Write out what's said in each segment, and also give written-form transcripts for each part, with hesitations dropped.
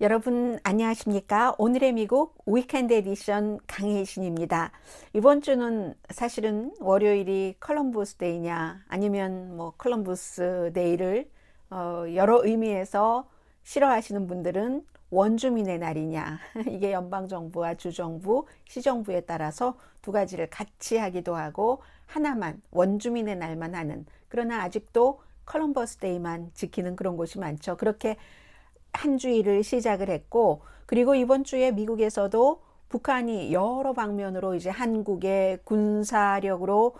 여러분 안녕하십니까? 오늘의 미국 위켄드 에디션 강혜신입니다. 이번 주는 사실은 월요일이 컬럼버스 데이냐 아니면 컬럼버스 데이를 여러 의미에서 싫어하시는 분들은 원주민의 날이냐 이게 연방정부와 주정부, 시정부에 따라서 두 가지를 같이 하기도 하고 하나만 원주민의 날만 하는, 그러나 아직도 컬럼버스 데이만 지키는 그런 곳이 많죠. 그렇게 한 주일을 시작을 했고, 그리고 이번 주에 미국에서도 북한이 여러 방면으로 이제 한국의 군사력으로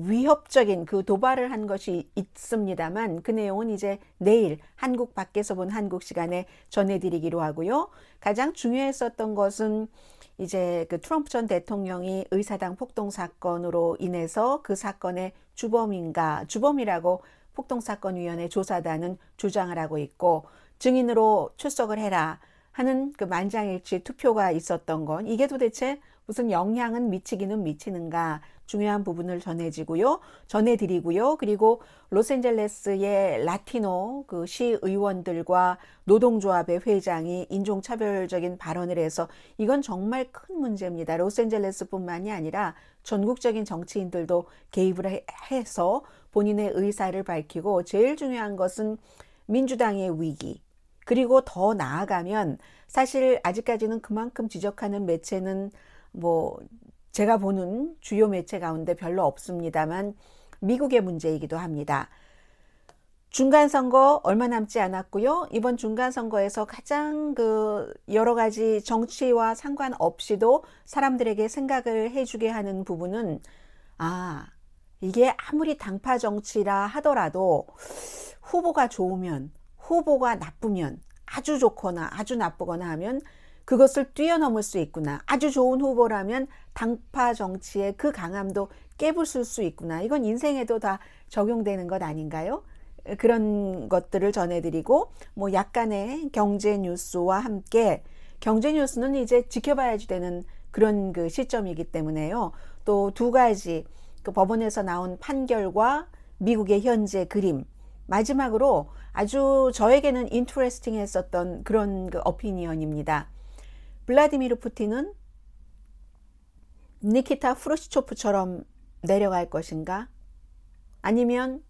위협적인 그 도발을 한 것이 있습니다만, 그 내용은 이제 내일 한국 밖에서 본 한국 시간에 전해드리기로 하고요. 가장 중요했었던 것은 이제 그 트럼프 전 대통령이 의사당 폭동 사건으로 인해서 그 사건의 주범이라고 폭동사건위원회 조사단은 주장을 하고 있고, 증인으로 출석을 해라 하는 그 만장일치 투표가 있었던 건, 이게 도대체 무슨 영향은 미치기는 미치는가, 중요한 부분을 전해드리고요. 그리고 로스앤젤레스의 라티노 그 시의원들과 노동조합의 회장이 인종차별적인 발언을 해서 이건 정말 큰 문제입니다. 로스앤젤레스뿐만이 아니라 전국적인 정치인들도 개입을 해서 본인의 의사를 밝히고, 제일 중요한 것은 민주당의 위기, 그리고 더 나아가면 사실 아직까지는 그만큼 지적하는 매체는 제가 보는 주요 매체 가운데 별로 없습니다만 미국의 문제이기도 합니다. 중간선거 얼마 남지 않았고요. 이번 중간선거에서 가장 그 여러 가지 정치와 상관없이도 사람들에게 생각을 해주게 하는 부분은, 이게 아무리 당파 정치라 하더라도 후보가 좋으면, 후보가 나쁘면, 아주 좋거나 아주 나쁘거나 하면 그것을 뛰어넘을 수 있구나. 아주 좋은 후보라면 당파 정치의 그 강함도 깨부술 수 있구나. 이건 인생에도 다 적용되는 것 아닌가요? 그런 것들을 전해드리고, 약간의 경제 뉴스와 함께, 경제 뉴스는 이제 지켜봐야지 되는 그런 그 시점이기 때문에요. 또 두 가지, 그 법원에서 나온 판결과 미국의 현재 그림, 마지막으로 아주 저에게는 인터레스팅 했었던 그런 그 어피니언입니다. 블라디미르 푸틴은 니키타 프루시초프처럼 내려갈 것인가? 아니면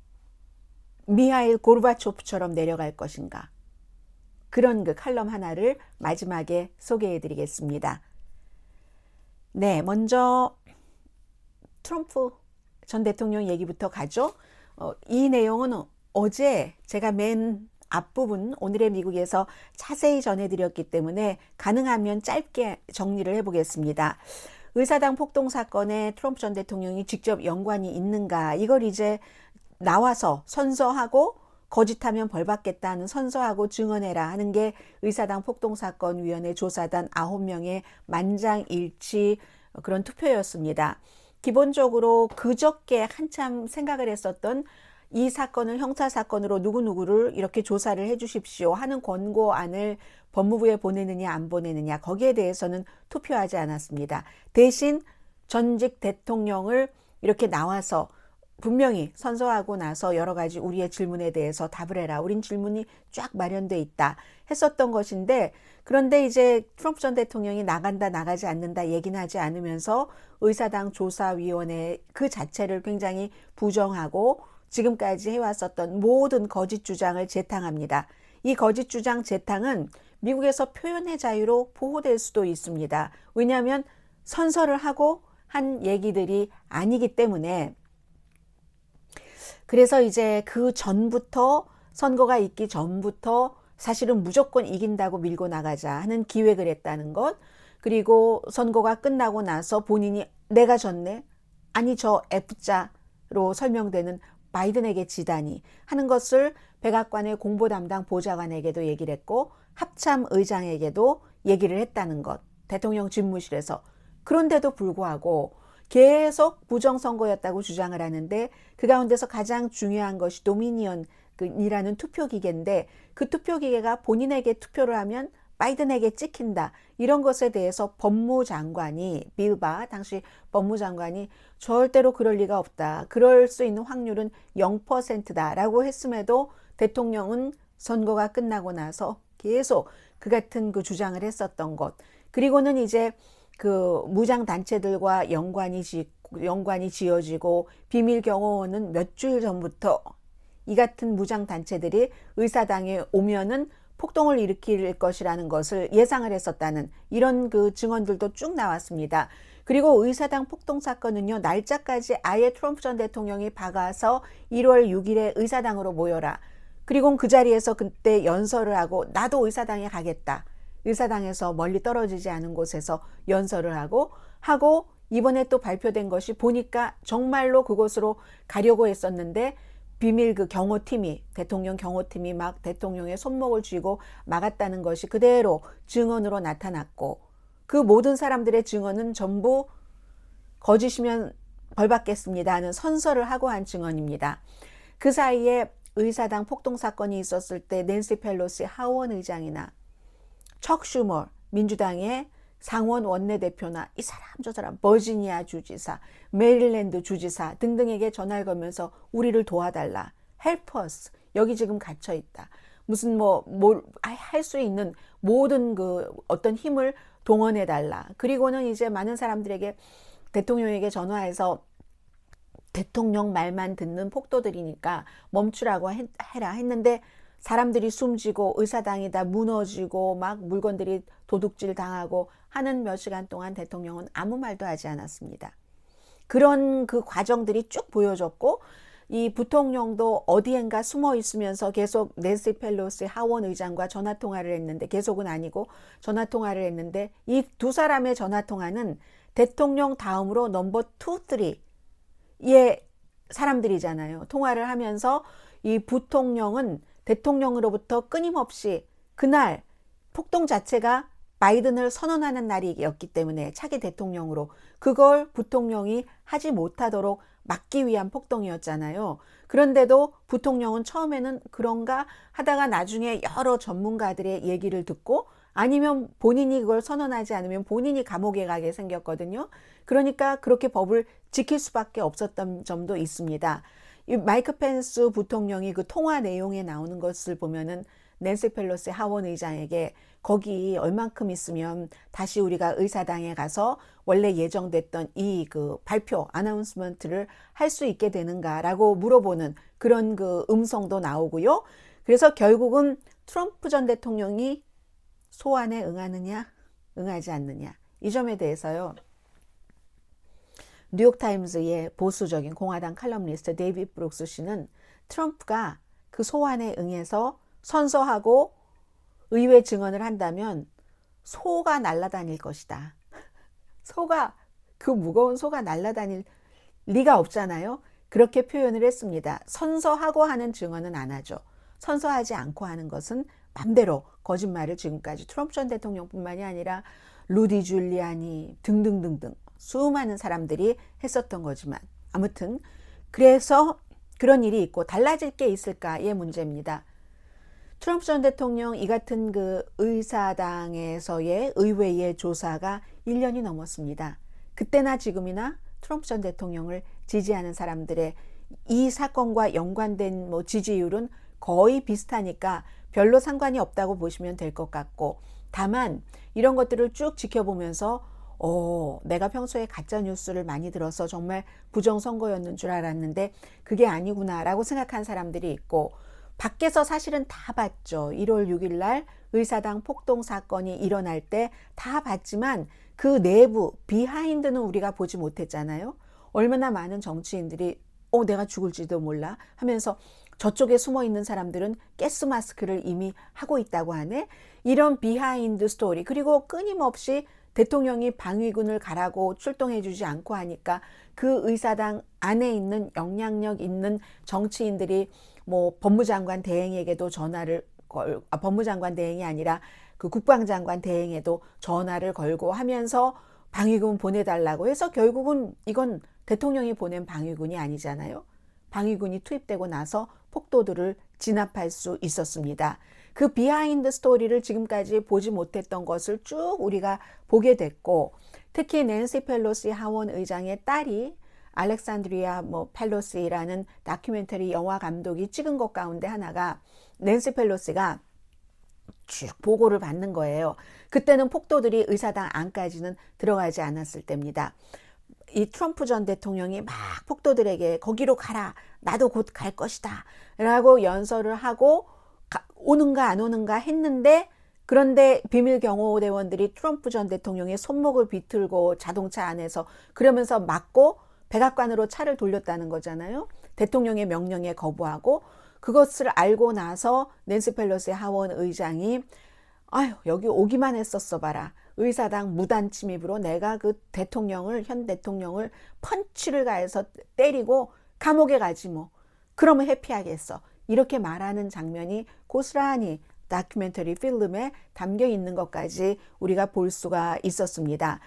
미하일 고르바초프처럼 내려갈 것인가? 그런 그 칼럼 하나를 마지막에 소개해 드리겠습니다. 네, 먼저 트럼프 전 대통령 얘기부터 가죠. 이 내용은 어제 제가 맨 앞부분 오늘의 미국에서 자세히 전해드렸기 때문에 가능하면 짧게 정리를 해보겠습니다. 의사당 폭동 사건에 트럼프 전 대통령이 직접 연관이 있는가, 이걸 이제 나와서 선서하고, 거짓하면 벌받겠다는 선서하고 증언해라 하는 게 의사당 폭동사건위원회 조사단 9명의 만장일치 그런 투표였습니다. 기본적으로 그저께 한참 생각을 했었던, 이 사건을 형사사건으로 누구누구를 이렇게 조사를 해 주십시오 하는 권고안을 법무부에 보내느냐 안 보내느냐, 거기에 대해서는 투표하지 않았습니다. 대신 전직 대통령을 이렇게 나와서 분명히 선서하고 나서 여러 가지 우리의 질문에 대해서 답을 해라, 우린 질문이 쫙 마련돼 있다 했었던 것인데, 그런데 이제 트럼프 전 대통령이 나간다 나가지 않는다 얘기는 하지 않으면서 의사당 조사위원회 그 자체를 굉장히 부정하고 지금까지 해왔었던 모든 거짓 주장을 재탕합니다. 이 거짓 주장 재탕은 미국에서 표현의 자유로 보호될 수도 있습니다. 왜냐하면 선서를 하고 한 얘기들이 아니기 때문에. 그래서 이제 그 전부터, 선거가 있기 전부터 사실은 무조건 이긴다고 밀고 나가자 하는 기획을 했다는 것, 그리고 선거가 끝나고 나서 본인이 내가 졌네, 아니 저 F자로 설명되는 바이든에게 지다니 하는 것을 백악관의 공보 담당 보좌관에게도 얘기를 했고, 합참 의장에게도 얘기를 했다는 것, 대통령 집무실에서. 그런데도 불구하고 계속 부정선거였다고 주장을 하는데, 그 가운데서 가장 중요한 것이 도미니언이라는 투표기계인데, 그 투표기계가 본인에게 투표를 하면 바이든에게 찍힌다, 이런 것에 대해서 법무장관이, 빌바 당시 법무장관이 절대로 그럴 리가 없다, 그럴 수 있는 확률은 0%다 라고 했음에도 대통령은 선거가 끝나고 나서 계속 그 같은 그 주장을 했었던 것. 그리고는 이제 그 무장 단체들과 연관이 지어지고 비밀 경호원은 몇 주일 전부터 이 같은 무장 단체들이 의사당에 오면은 폭동을 일으킬 것이라는 것을 예상을 했었다는 이런 그 증언들도 쭉 나왔습니다. 그리고 의사당 폭동 사건은요, 날짜까지 아예 트럼프 전 대통령이 박아서 1월 6일에 의사당으로 모여라. 그리고 그 자리에서 그때 연설을 하고 나도 의사당에 가겠다. 의사당에서 멀리 떨어지지 않은 곳에서 연설을 하고 이번에 또 발표된 것이 보니까 정말로 그곳으로 가려고 했었는데 비밀 그 경호팀이 대통령 경호팀이 막 대통령의 손목을 쥐고 막았다는 것이 그대로 증언으로 나타났고 그 모든 사람들의 증언은 전부 거짓이면 벌받겠습니다 하는 선서를 하고 한 증언입니다. 그 사이에 의사당 폭동 사건이 있었을 때 낸시 펠로시 하원 의장이나 척 슈머 민주당의 상원 원내대표나 이 사람 저 사람 버지니아 주지사, 메릴랜드 주지사 등등에게 전화를 걸면서 우리를 도와달라. Help us. 여기 지금 갇혀 있다. 무슨 할 수 있는 모든 그 어떤 힘을 동원해 달라. 그리고는 이제 많은 사람들에게 대통령에게 전화해서 대통령 말만 듣는 폭도들이니까 멈추라고 해라 했는데 사람들이 숨지고 의사당이 다 무너지고 막 물건들이 도둑질 당하고 하는 몇 시간 동안 대통령은 아무 말도 하지 않았습니다. 그런 그 과정들이 쭉 보여졌고 이 부통령도 어디엔가 숨어 있으면서 계속 낸시 펠로시 하원 의장과 전화 통화를 했는데 계속은 아니고 전화 통화를 했는데 이 두 사람의 전화 통화는 대통령 다음으로 넘버 2, 3의 사람들이잖아요. 통화를 하면서 이 부통령은 대통령으로부터 끊임없이 그날 폭동 자체가 바이든을 선언하는 날이었기 때문에 차기 대통령으로 그걸 부통령이 하지 못하도록 막기 위한 폭동이었잖아요. 그런데도 부통령은 처음에는 그런가 하다가 나중에 여러 전문가들의 얘기를 듣고 아니면 본인이 그걸 선언하지 않으면 본인이 감옥에 가게 생겼거든요. 그러니까 그렇게 법을 지킬 수밖에 없었던 점도 있습니다. 이 마이크 펜스 부통령이 그 통화 내용에 나오는 것을 보면은 낸시 펠로시 하원 의장에게 거기 얼만큼 있으면 다시 우리가 의사당에 가서 원래 예정됐던 이 그 발표 아나운스먼트를 할 수 있게 되는가라고 물어보는 그런 그 음성도 나오고요. 그래서 결국은 트럼프 전 대통령이 소환에 응하느냐 응하지 않느냐 이 점에 대해서요. 뉴욕타임즈의 보수적인 공화당 칼럼니스트 데이비드 브룩스 씨는 트럼프가 그 소환에 응해서 선서하고 의회 증언을 한다면 소가 날아다닐 것이다. 그 무거운 소가 날아다닐 리가 없잖아요. 그렇게 표현을 했습니다. 선서하고 하는 증언은 안 하죠. 선서하지 않고 하는 것은 맘대로 거짓말을 지금까지 트럼프 전 대통령뿐만이 아니라 루디 줄리아니 등등등등 수많은 사람들이 했었던 거지만 아무튼 그래서 그런 일이 있고 달라질 게 있을까의 문제입니다. 트럼프 전 대통령 이 같은 그 의사당에서의 의회의 조사가 1년이 넘었습니다. 그때나 지금이나 트럼프 전 대통령을 지지하는 사람들의 이 사건과 연관된 지지율은 거의 비슷하니까 별로 상관이 없다고 보시면 될 것 같고 다만 이런 것들을 쭉 지켜보면서 내가 평소에 가짜 뉴스를 많이 들어서 정말 부정선거였는 줄 알았는데 그게 아니구나라고 생각한 사람들이 있고 밖에서 사실은 다 봤죠. 1월 6일 날 의사당 폭동 사건이 일어날 때 다 봤지만 그 내부 비하인드는 우리가 보지 못했잖아요. 얼마나 많은 정치인들이 내가 죽을지도 몰라 하면서 저쪽에 숨어 있는 사람들은 가스 마스크를 이미 하고 있다고 하네. 이런 비하인드 스토리 그리고 끊임없이 대통령이 방위군을 가라고 출동해 주지 않고 하니까 그 의사당 안에 있는 영향력 있는 정치인들이 법무장관 대행에게도 법무장관 대행이 아니라 그 국방장관 대행에도 전화를 걸고 하면서 방위군 보내달라고 해서 결국은 이건 대통령이 보낸 방위군이 아니잖아요. 방위군이 투입되고 나서 폭도들을 진압할 수 있었습니다. 그 비하인드 스토리를 지금까지 보지 못했던 것을 쭉 우리가 보게 됐고 특히 낸시 펠로시 하원 의장의 딸이 알렉산드리아 펠로시라는 다큐멘터리 영화 감독이 찍은 것 가운데 하나가 낸시 펠로시가 쭉 보고를 받는 거예요. 그때는 폭도들이 의사당 안까지는 들어가지 않았을 때입니다. 이 트럼프 전 대통령이 막 폭도들에게 거기로 가라, 나도 곧 갈 것이다 라고 연설을 하고 오는가 안 오는가 했는데, 그런데 비밀 경호대원들이 트럼프 전 대통령의 손목을 비틀고 자동차 안에서 그러면서 막고 백악관으로 차를 돌렸다는 거잖아요. 대통령의 명령에 거부하고. 그것을 알고 나서 낸시 펠로시 하원 의장이 아유, 여기 오기만 했었어 봐라. 의사당 무단 침입으로 내가 그 대통령을, 현 대통령을 펀치를 가해서 때리고 감옥에 가지 뭐. 그러면 해피하겠어. 이렇게 말하는 장면이 고스란히 다큐멘터리 필름에 담겨 있는 것까지 우리가 볼 수가 있었습니다.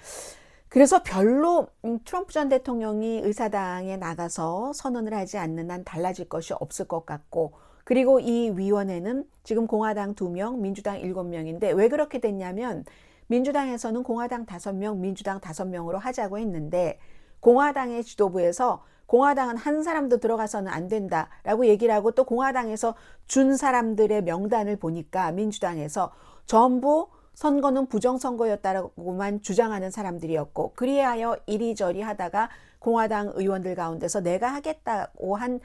그래서 별로 트럼프 전 대통령이 의사당에 나가서 선언을 하지 않는 한 달라질 것이 없을 것 같고, 그리고 이 위원회는 지금 공화당 2명, 민주당 7명인데 왜 그렇게 됐냐면 민주당에서는 공화당 5명, 민주당 5명으로 하자고 했는데 공화당의 지도부에서 공화당은 한 사람도 들어가서는 안 된다라고 얘기를 하고, 또 공화당에서 준 사람들의 명단을 보니까 민주당에서 전부 선거는 부정선거였다고만 주장하는 사람들이었고, 그리하여 이리저리 하다가 공화당 의원들 가운데서 내가 하겠다고 한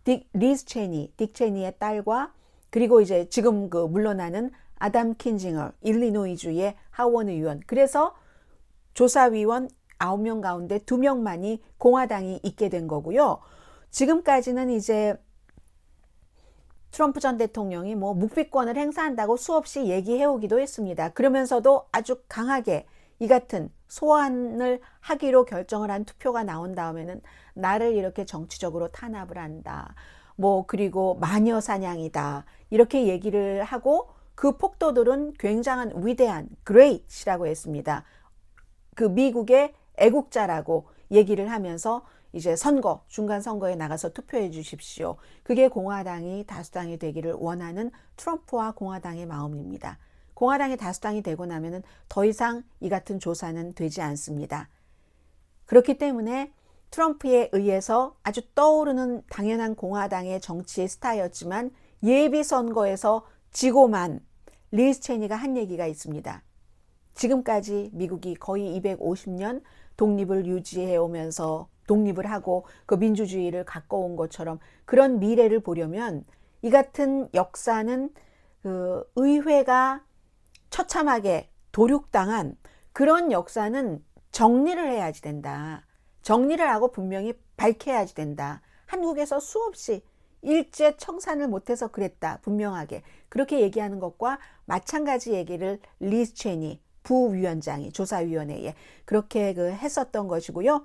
딕 체니의 딸과, 그리고 이제 지금 그 물러나는 아담 킨징어, 일리노이주의 하원 의원, 그래서 조사위원 9명 가운데 2명만이 공화당이 있게 된 거고요. 지금까지는 이제 트럼프 전 대통령이 뭐 묵비권을 행사한다고 수없이 얘기해오기도 했습니다. 그러면서도 아주 강하게 이 같은 소환을 하기로 결정을 한 투표가 나온 다음에는 나를 이렇게 정치적으로 탄압을 한다. 뭐 그리고 마녀 사냥이다. 이렇게 얘기를 하고, 그 폭도들은 굉장한 위대한 great이라고 했습니다. 그 미국의 애국자라고 얘기를 하면서 이제 선거, 중간 선거에 나가서 투표해 주십시오. 그게 공화당이 다수당이 되기를 원하는 트럼프와 공화당의 마음입니다. 공화당이 다수당이 되고 나면은 더 이상 이 같은 조사는 되지 않습니다. 그렇기 때문에 트럼프에 의해서 아주 떠오르는 당연한 공화당의 정치의 스타였지만 예비 선거에서 지고만 리즈 체니가 한 얘기가 있습니다. 지금까지 미국이 거의 250년 독립을 유지해 오면서 독립을 하고 그 민주주의를 가꿔온 것처럼 그런 미래를 보려면 이 같은 역사는 그 의회가 처참하게 도륙당한 그런 역사는 정리를 해야지 된다. 정리를 하고 분명히 밝혀야지 된다. 한국에서 수없이 일제 청산을 못해서 그랬다. 분명하게 그렇게 얘기하는 것과 마찬가지 얘기를 리즈 체니 부위원장이 조사위원회에 그렇게 했었던 것이고요.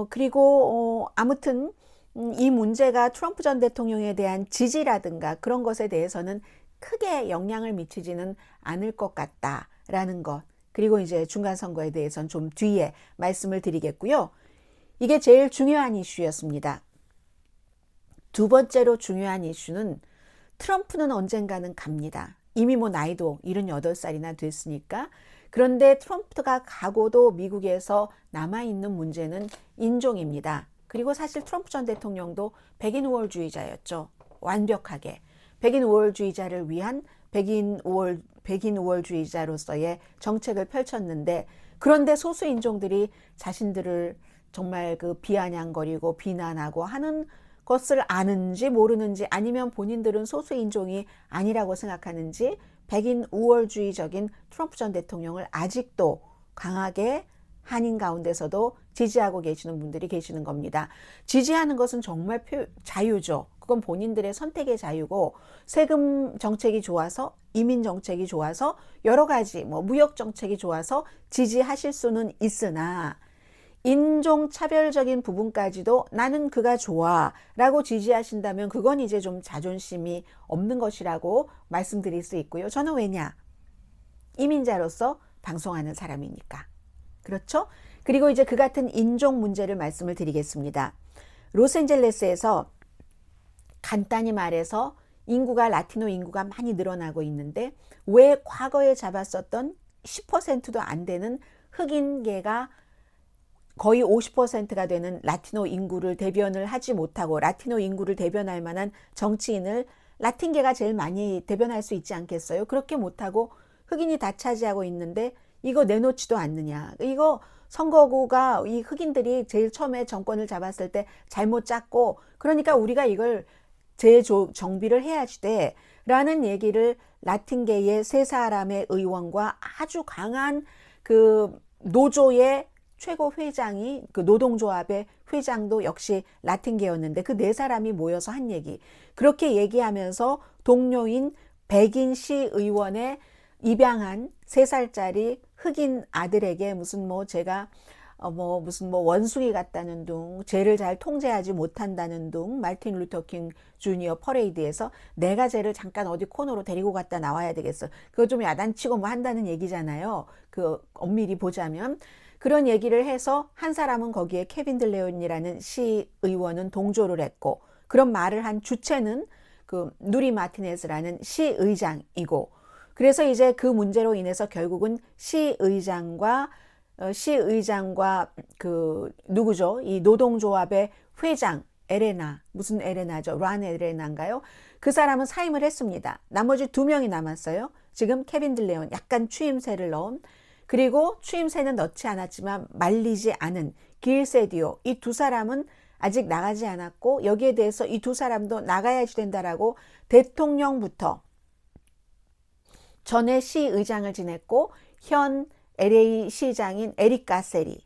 그리고 아무튼 이 문제가 트럼프 전 대통령에 대한 지지라든가 그런 것에 대해서는 크게 영향을 미치지는 않을 것 같다라는 것. 그리고 이제 중간 선거에 대해서는 좀 뒤에 말씀을 드리겠고요. 이게 제일 중요한 이슈였습니다. 두 번째로 중요한 이슈는 트럼프는 언젠가는 갑니다. 이미 뭐 나이도 78살이나 됐으니까. 그런데 트럼프가 가고도 미국에서 남아있는 문제는 인종입니다. 그리고 사실 트럼프 전 대통령도 백인 우월주의자였죠. 완벽하게. 백인 우월주의자를 위한 백인 우월주의자로서의 정책을 펼쳤는데, 그런데 소수 인종들이 자신들을 정말 비아냥거리고 비난하고 하는 것을 아는지 모르는지, 아니면 본인들은 소수 인종이 아니라고 생각하는지 백인 우월주의적인 트럼프 전 대통령을 아직도 강하게 한인 가운데서도 지지하고 계시는 분들이 계시는 겁니다. 지지하는 것은 정말 자유죠. 그건 본인들의 선택의 자유고, 세금 정책이 좋아서, 이민 정책이 좋아서, 여러 가지 무역 정책이 좋아서 지지하실 수는 있으나 인종 차별적인 부분까지도 나는 그가 좋아 라고 지지하신다면 그건 이제 좀 자존심이 없는 것이라고 말씀드릴 수 있고요. 저는 왜냐? 이민자로서 방송하는 사람이니까. 그렇죠? 그리고 이제 그 같은 인종 문제를 말씀을 드리겠습니다. 로스앤젤레스에서 간단히 말해서 라티노 인구가 많이 늘어나고 있는데, 왜 과거에 잡았었던 10%도 안 되는 흑인계가 거의 50%가 되는 라티노 인구를 대변을 하지 못하고, 라티노 인구를 대변할 만한 정치인을 라틴계가 제일 많이 대변할 수 있지 않겠어요? 그렇게 못하고 흑인이 다 차지하고 있는데 이거 내놓지도 않느냐. 이거 선거구가 이 흑인들이 제일 처음에 정권을 잡았을 때 잘못 짰고 그러니까 우리가 이걸 재정비를 해야지 돼 라는 얘기를 라틴계의 세 사람의 의원과 아주 강한 그 노조의 최고 회장이 그 노동조합의 회장도 역시 라틴계였는데 그 네 사람이 모여서 한 얘기. 그렇게 얘기하면서 동료인 백인 시의원의 입양한 3살짜리 흑인 아들에게 무슨 뭐 제가 무슨 뭐 원숭이 같다는 둥, 쟤를 잘 통제하지 못한다는 둥, 마틴 루터 킹 주니어 퍼레이드에서 내가 쟤를 잠깐 어디 코너로 데리고 갔다 나와야 되겠어. 그거 좀 야단치고 뭐 한다는 얘기잖아요. 그 엄밀히 보자면. 그런 얘기를 해서 한 사람은 거기에 케빈 들레온이라는 시의원은 동조를 했고 그런 말을 한 주체는 그 누리 마티네즈라는 시의장이고 그래서 이제 그 문제로 인해서 결국은 시의장과 그 누구죠? 이 노동조합의 회장 에레나 무슨 에레나죠? 란 에레나인가요? 그 사람은 사임을 했습니다. 나머지 2명이 남았어요. 지금 케빈 들레온 약간 추임새를 넣은 그리고 추임새는 넣지 않았지만 말리지 않은 길세디오 이 2사람은 아직 나가지 않았고 여기에 대해서 이 2사람도 나가야지 된다라고 대통령부터 전에 시의장을 지냈고 현 LA 시장인 에릭 가세리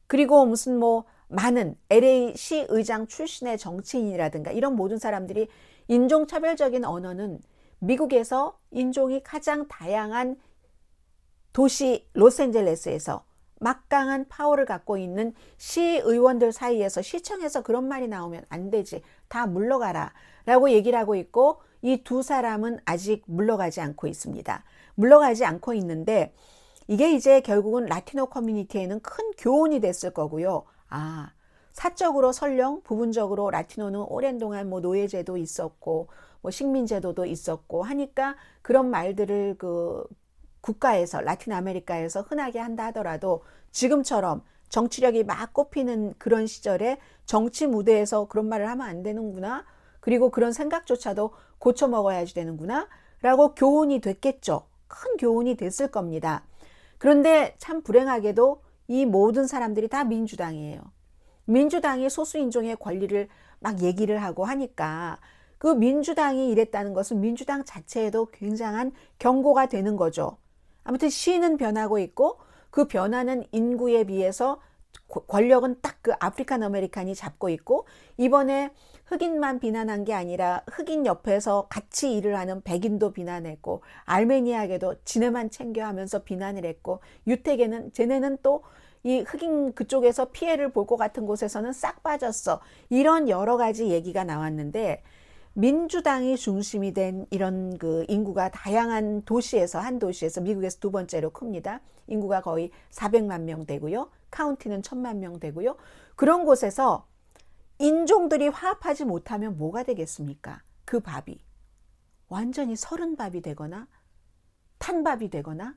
그리고 무슨 뭐 많은 LA 시의장 출신의 정치인이라든가 이런 모든 사람들이 인종차별적인 언어는 미국에서 인종이 가장 다양한 도시 로스앤젤레스에서 막강한 파워를 갖고 있는 시의원들 사이에서 시청에서 그런 말이 나오면 안 되지. 다 물러가라 라고 얘기를 하고 있고 이 2사람은 아직 물러가지 않고 있습니다. 물러가지 않고 있는데 이게 이제 결국은 라티노 커뮤니티에는 큰 교훈이 됐을 거고요. 아, 사적으로 설령 부분적으로 라티노는 오랜 동안 뭐 노예제도 있었고 뭐 식민제도도 있었고 하니까 그런 말들을 그 국가에서 라틴 아메리카에서 흔하게 한다 하더라도 지금처럼 정치력이 막 꼽히는 그런 시절에 정치 무대에서 그런 말을 하면 안 되는구나. 그리고 그런 생각조차도 고쳐 먹어야지 되는구나. 라고 교훈이 됐겠죠. 큰 교훈이 됐을 겁니다. 그런데 참 불행하게도 이 모든 사람들이 다 민주당이에요. 민주당이 소수인종의 권리를 막 얘기를 하고 하니까 그 민주당이 이랬다는 것은 민주당 자체에도 굉장한 경고가 되는 거죠. 아무튼 시는 변하고 있고 그 변화는 인구에 비해서 권력은 딱 그 아프리칸 아메리칸이 잡고 있고 이번에 흑인만 비난한 게 아니라 흑인 옆에서 같이 일을 하는 백인도 비난했고 알메니아에게도 지네만 챙겨 하면서 비난을 했고 유택에는 쟤네는 또 이 흑인 그쪽에서 피해를 볼 것 같은 곳에서는 싹 빠졌어. 이런 여러 가지 얘기가 나왔는데 민주당이 중심이 된 이런 그 인구가 다양한 도시에서 한 도시에서 미국에서 2번째로 큽니다. 인구가 거의 400만 명 되고요. 카운티는 1000만 명 되고요. 그런 곳에서 인종들이 화합하지 못하면 뭐가 되겠습니까? 그 밥이 완전히 서른 밥이 되거나 탄밥이 되거나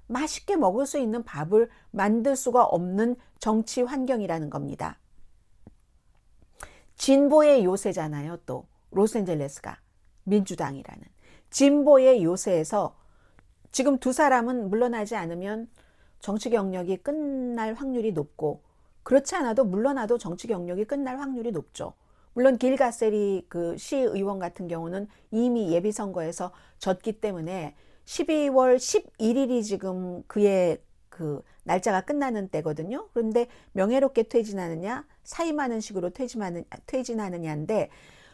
맛있게 먹을 수 있는 밥을 만들 수가 없는 정치 환경이라는 겁니다. 진보의 요새잖아요. 또 로스앤젤레스가 민주당이라는 진보의 요새에서 지금 2사람은 물러나지 않으면 정치 경력이 끝날 확률이 높고 그렇지 않아도 물러나도 정치 경력이 끝날 확률이 높죠. 물론 길가세리 그 시의원 같은 경우는 이미 예비선거에서 졌기 때문에 12월 11일이 지금 그의 그 날짜가 끝나는 때거든요. 그런데 명예롭게 퇴진하느냐 사임하는 식으로 퇴진하느냐인데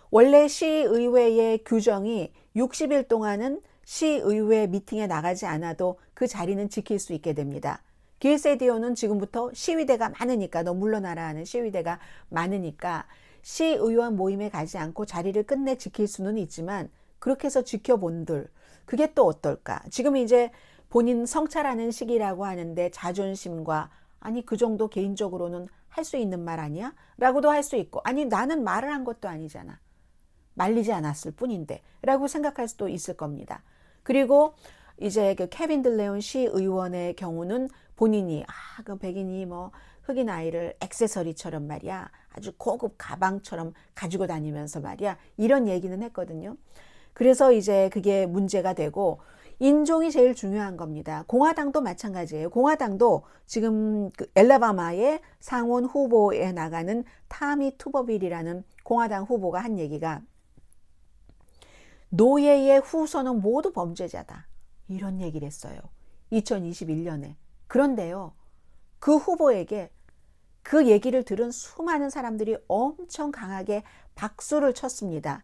원래 시의회의 규정이 60일 동안은 시의회 미팅에 나가지 않아도 그 자리는 지킬 수 있게 됩니다. 길세디오는 지금부터 시위대가 많으니까 너 물러나라 하는 시위대가 많으니까 시의원 모임에 가지 않고 자리를 끝내 지킬 수는 있지만 그렇게 해서 지켜본들 그게 또 어떨까? 지금 이제 본인 성찰하는 시기라고 하는데 자존심과 아니 그 정도 개인적으로는 할 수 있는 말 아니야? 라고도 할 수 있고 아니 나는 말을 한 것도 아니잖아. 말리지 않았을 뿐인데 라고 생각할 수도 있을 겁니다. 그리고 이제 그 케빈 들레온 시의원의 경우는 본인이 그 백인이 뭐 흑인 아이를 액세서리처럼 말이야 아주 고급 가방처럼 가지고 다니면서 말이야 이런 얘기는 했거든요. 그래서 이제 그게 문제가 되고 인종이 제일 중요한 겁니다. 공화당도 마찬가지예요. 공화당도 지금 그 엘라바마의 상원 후보에 나가는 타미 투버빌이라는 공화당 후보가 한 얘기가 노예의 후손은 모두 범죄자다. 이런 얘기를 했어요. 2021년에. 그런데요. 그 후보에게 그 얘기를 들은 수많은 사람들이 엄청 강하게 박수를 쳤습니다.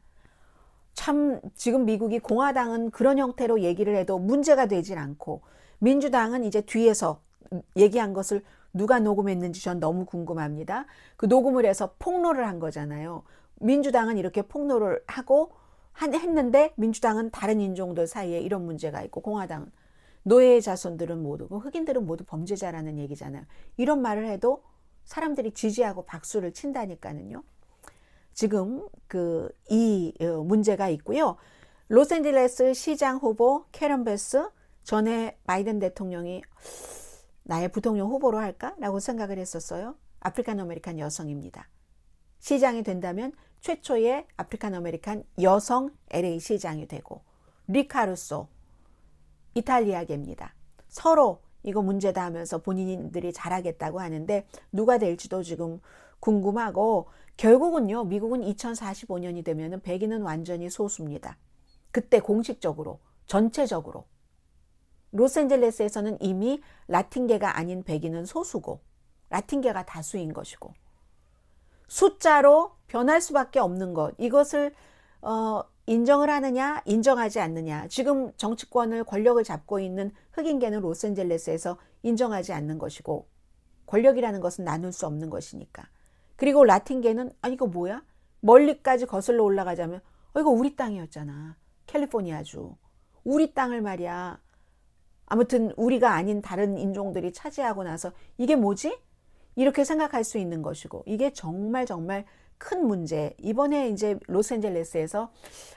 참 지금 미국이 공화당은 그런 형태로 얘기를 해도 문제가 되질 않고 민주당은 이제 뒤에서 얘기한 것을 누가 녹음했는지 전 너무 궁금합니다. 그 녹음을 해서 폭로를 한 거잖아요. 민주당은 이렇게 폭로를 하고 했는데 민주당은 다른 인종들 사이에 이런 문제가 있고 공화당은 노예의 자손들은 모두 흑인들은 모두 범죄자라는 얘기잖아요. 이런 말을 해도 사람들이 지지하고 박수를 친다니까는요. 지금 이 문제가 있고요. 로스앤젤레스 시장 후보 캐런 베스 전에 바이든 대통령이 나의 부통령 후보로 할까라고 생각을 했었어요. 아프리칸 아메리칸 여성입니다. 시장이 된다면 최초의 아프리칸 아메리칸 여성 LA 시장이 되고 리카 루소 이탈리아계입니다. 서로 이거 문제다 하면서 본인들이 잘하겠다고 하는데 누가 될지도 지금 궁금하고 결국은요. 미국은 2045년이 되면 백인은 완전히 소수입니다. 그때 공식적으로 전체적으로 로스앤젤레스에서는 이미 라틴계가 아닌 백인은 소수고 라틴계가 다수인 것이고 숫자로 변할 수밖에 없는 것 이것을 인정을 하느냐 인정하지 않느냐 지금 정치권을 권력을 잡고 있는 흑인계는 로스앤젤레스에서 인정하지 않는 것이고 권력이라는 것은 나눌 수 없는 것이니까 그리고 라틴계는 이거 뭐야? 멀리까지 거슬러 올라가자면 이거 우리 땅이었잖아. 캘리포니아주. 우리 땅을 말이야. 아무튼 우리가 아닌 다른 인종들이 차지하고 나서 이게 뭐지? 이렇게 생각할 수 있는 것이고 이게 정말 큰 문제. 이번에 이제 로스앤젤레스에서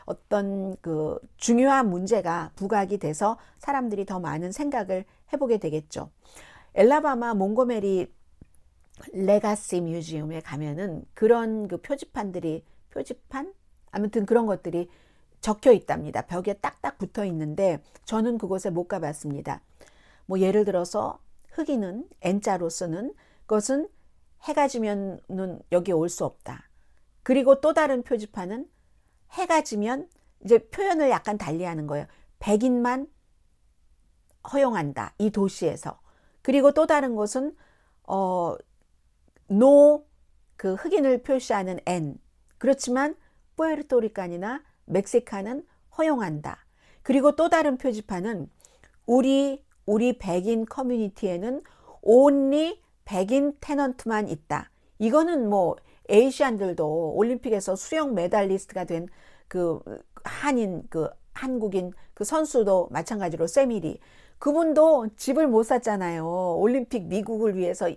어떤 중요한 문제가 부각이 돼서 사람들이 더 많은 생각을 해보게 되겠죠. 엘라바마 몽고메리 레가시 뮤지엄에 가면은 그런 표지판 아무튼 그런 것들이 적혀 있답니다. 벽에 딱딱 붙어 있는데 저는 그곳에 못 가봤습니다. 뭐 예를 들어서 흑인은 N자로 쓰는 것은 해가 지면은 여기 올 수 없다. 그리고 또 다른 표지판은 해가 지면 이제 표현을 약간 달리하는 거예요. 백인만 허용한다. 이 도시에서. 그리고 또 다른 곳은 흑인을 표시하는 N. 그렇지만 푸에르토리칸이나 멕시칸은 허용한다. 그리고 또 다른 표지판은 우리 백인 커뮤니티에는 only 백인 테넌트만 있다. 이거는 뭐 에이시안들도 올림픽에서 수영 메달리스트가 된 한국인 선수도 마찬가지로 세미리 그분도 집을 못 샀잖아요. 올림픽 미국을 위해서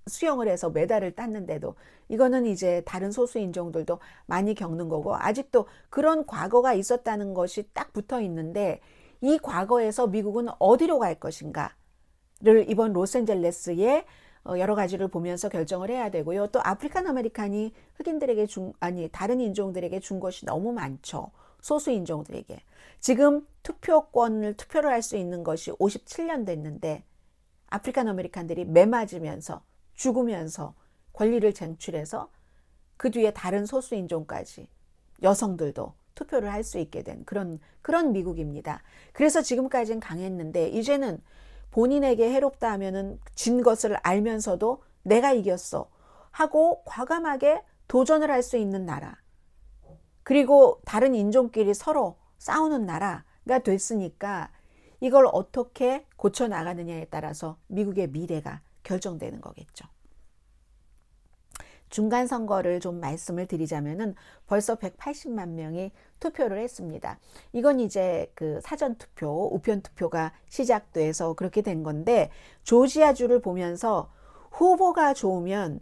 수영을 해서 메달을 땄는데도 이거는 이제 다른 소수 인종들도 많이 겪는 거고 아직도 그런 과거가 있었다는 것이 딱 붙어 있는데 이 과거에서 미국은 어디로 갈 것인가를 이번 로스앤젤레스의 여러 가지를 보면서 결정을 해야 되고요. 또 아프리칸 아메리칸이 흑인들에게 다른 인종들에게 준 것이 너무 많죠. 소수 인종들에게. 지금 투표를 할 수 있는 것이 57년 됐는데 아프리칸 아메리칸들이 매맞으면서 죽으면서 권리를 쟁취해서 그 뒤에 다른 소수 인종까지 여성들도 투표를 할 수 있게 된 그런 미국입니다. 그래서 지금까지는 강했는데 이제는 본인에게 해롭다 하면은 진 것을 알면서도 내가 이겼어 하고 과감하게 도전을 할 수 있는 나라. 그리고 다른 인종끼리 서로 싸우는 나라가 됐으니까 이걸 어떻게 고쳐 나가느냐에 따라서 미국의 미래가 결정되는 거겠죠. 중간 선거를 좀 말씀을 드리자면은 벌써 180만 명이 투표를 했습니다. 이건 이제 사전 투표, 우편 투표가 시작돼서 그렇게 된 건데 조지아주를 보면서 후보가 좋으면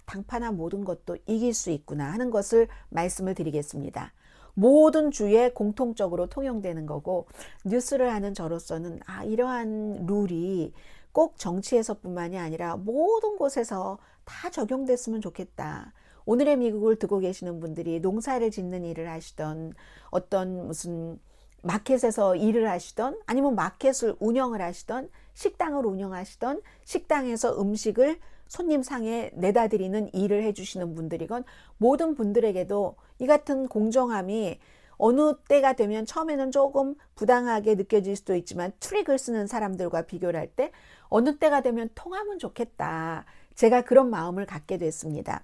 당파나 모든 것도 이길 수 있구나 하는 것을 말씀을 드리겠습니다. 모든 주에 공통적으로 통용되는 거고 뉴스를 하는 저로서는 이러한 룰이 꼭 정치에서뿐만이 아니라 모든 곳에서 다 적용됐으면 좋겠다. 오늘의 미국을 듣고 계시는 분들이 농사를 짓는 일을 하시던, 어떤 무슨 마켓에서 일을 하시던, 아니면 마켓을 운영을 하시던, 식당을 운영하시던, 식당에서 음식을 손님 상에 내다 드리는 일을 해주시는 분들이건, 모든 분들에게도 이 같은 공정함이 어느 때가 되면 처음에는 조금 부당하게 느껴질 수도 있지만, 트릭을 쓰는 사람들과 비교를 할 때 어느 때가 되면 통하면 좋겠다, 제가 그런 마음을 갖게 됐습니다.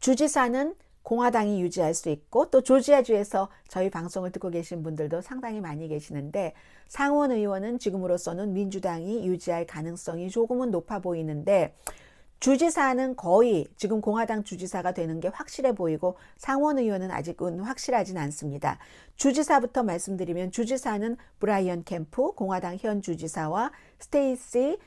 주지사는 공화당이 유지할 수 있고, 또 조지아주에서 저희 방송을 듣고 계신 분들도 상당히 많이 계시는데, 상원 의원은 지금으로서는 민주당이 유지할 가능성이 조금은 높아 보이는데, 주지사는 거의 지금 공화당 주지사가 되는 게 확실해 보이고, 상원 의원은 아직은 확실하진 않습니다. 주지사부터 말씀드리면, 주지사는 브라이언 캠프 공화당 현 주지사와 스테이시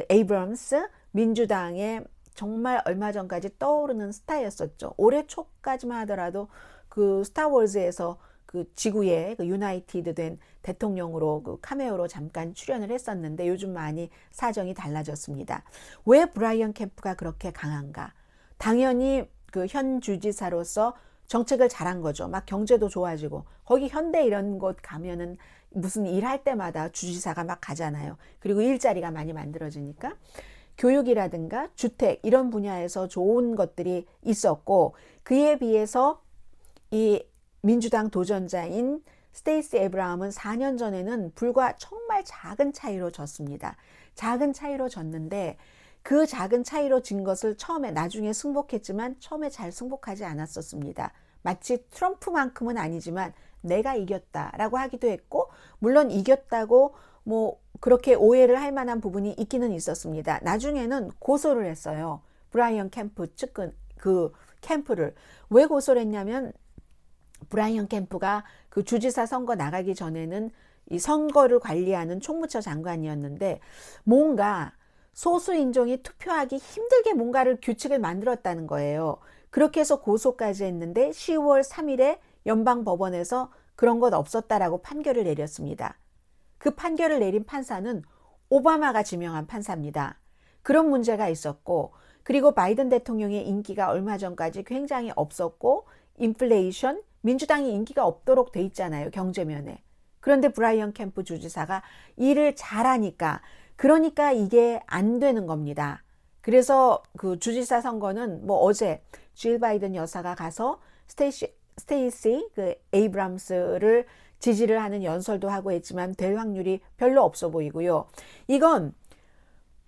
에이브럼스 민주당의 정말 얼마 전까지 떠오르는 스타였었죠. 올해 초까지만 하더라도 그 스타워즈에서 그 지구에 그 유나이티드 된 대통령으로 그 카메오로 잠깐 출연을 했었는데, 요즘 많이 사정이 달라졌습니다. 왜 브라이언 캠프가 그렇게 강한가? 당연히 그 현 주지사로서 정책을 잘한 거죠. 막 경제도 좋아지고, 거기 현대 이런 곳 가면은 무슨 일할 때마다 주지사가 막 가잖아요. 그리고 일자리가 많이 만들어지니까. 교육이라든가 주택 이런 분야에서 좋은 것들이 있었고, 그에 비해서 이 민주당 도전자인 스테이시 에이브라함은 4년 전에는 불과 정말 작은 차이로 졌습니다. 작은 차이로 졌는데, 그 작은 차이로 진 것을 처음에, 나중에 승복했지만 처음에 잘 승복하지 않았었습니다. 마치 트럼프만큼은 아니지만 내가 이겼다라고 하기도 했고, 물론 이겼다고 뭐 그렇게 오해를 할 만한 부분이 있기는 있었습니다. 나중에는 고소를 했어요. 브라이언 캠프 측근 그 캠프를. 왜 고소를 했냐면, 브라이언 캠프가 그 주지사 선거 나가기 전에는 이 선거를 관리하는 총무처 장관이었는데, 뭔가 소수 인종이 투표하기 힘들게 뭔가를 규칙을 만들었다는 거예요. 그렇게 해서 고소까지 했는데 10월 3일에 연방법원에서 그런 것 없었다라고 판결을 내렸습니다. 그 판결을 내린 판사는 오바마가 지명한 판사입니다. 그런 문제가 있었고, 그리고 바이든 대통령의 인기가 얼마 전까지 굉장히 없었고, 인플레이션, 민주당이 인기가 없도록 돼 있잖아요, 경제면에. 그런데 브라이언 캠프 주지사가 일을 잘하니까, 그러니까 이게 안 되는 겁니다. 그래서 그 주지사 선거는 뭐 어제 질 바이든 여사가 가서 스테이시 그 에이브람스를 지지를 하는 연설도 하고 했지만 될 확률이 별로 없어 보이고요. 이건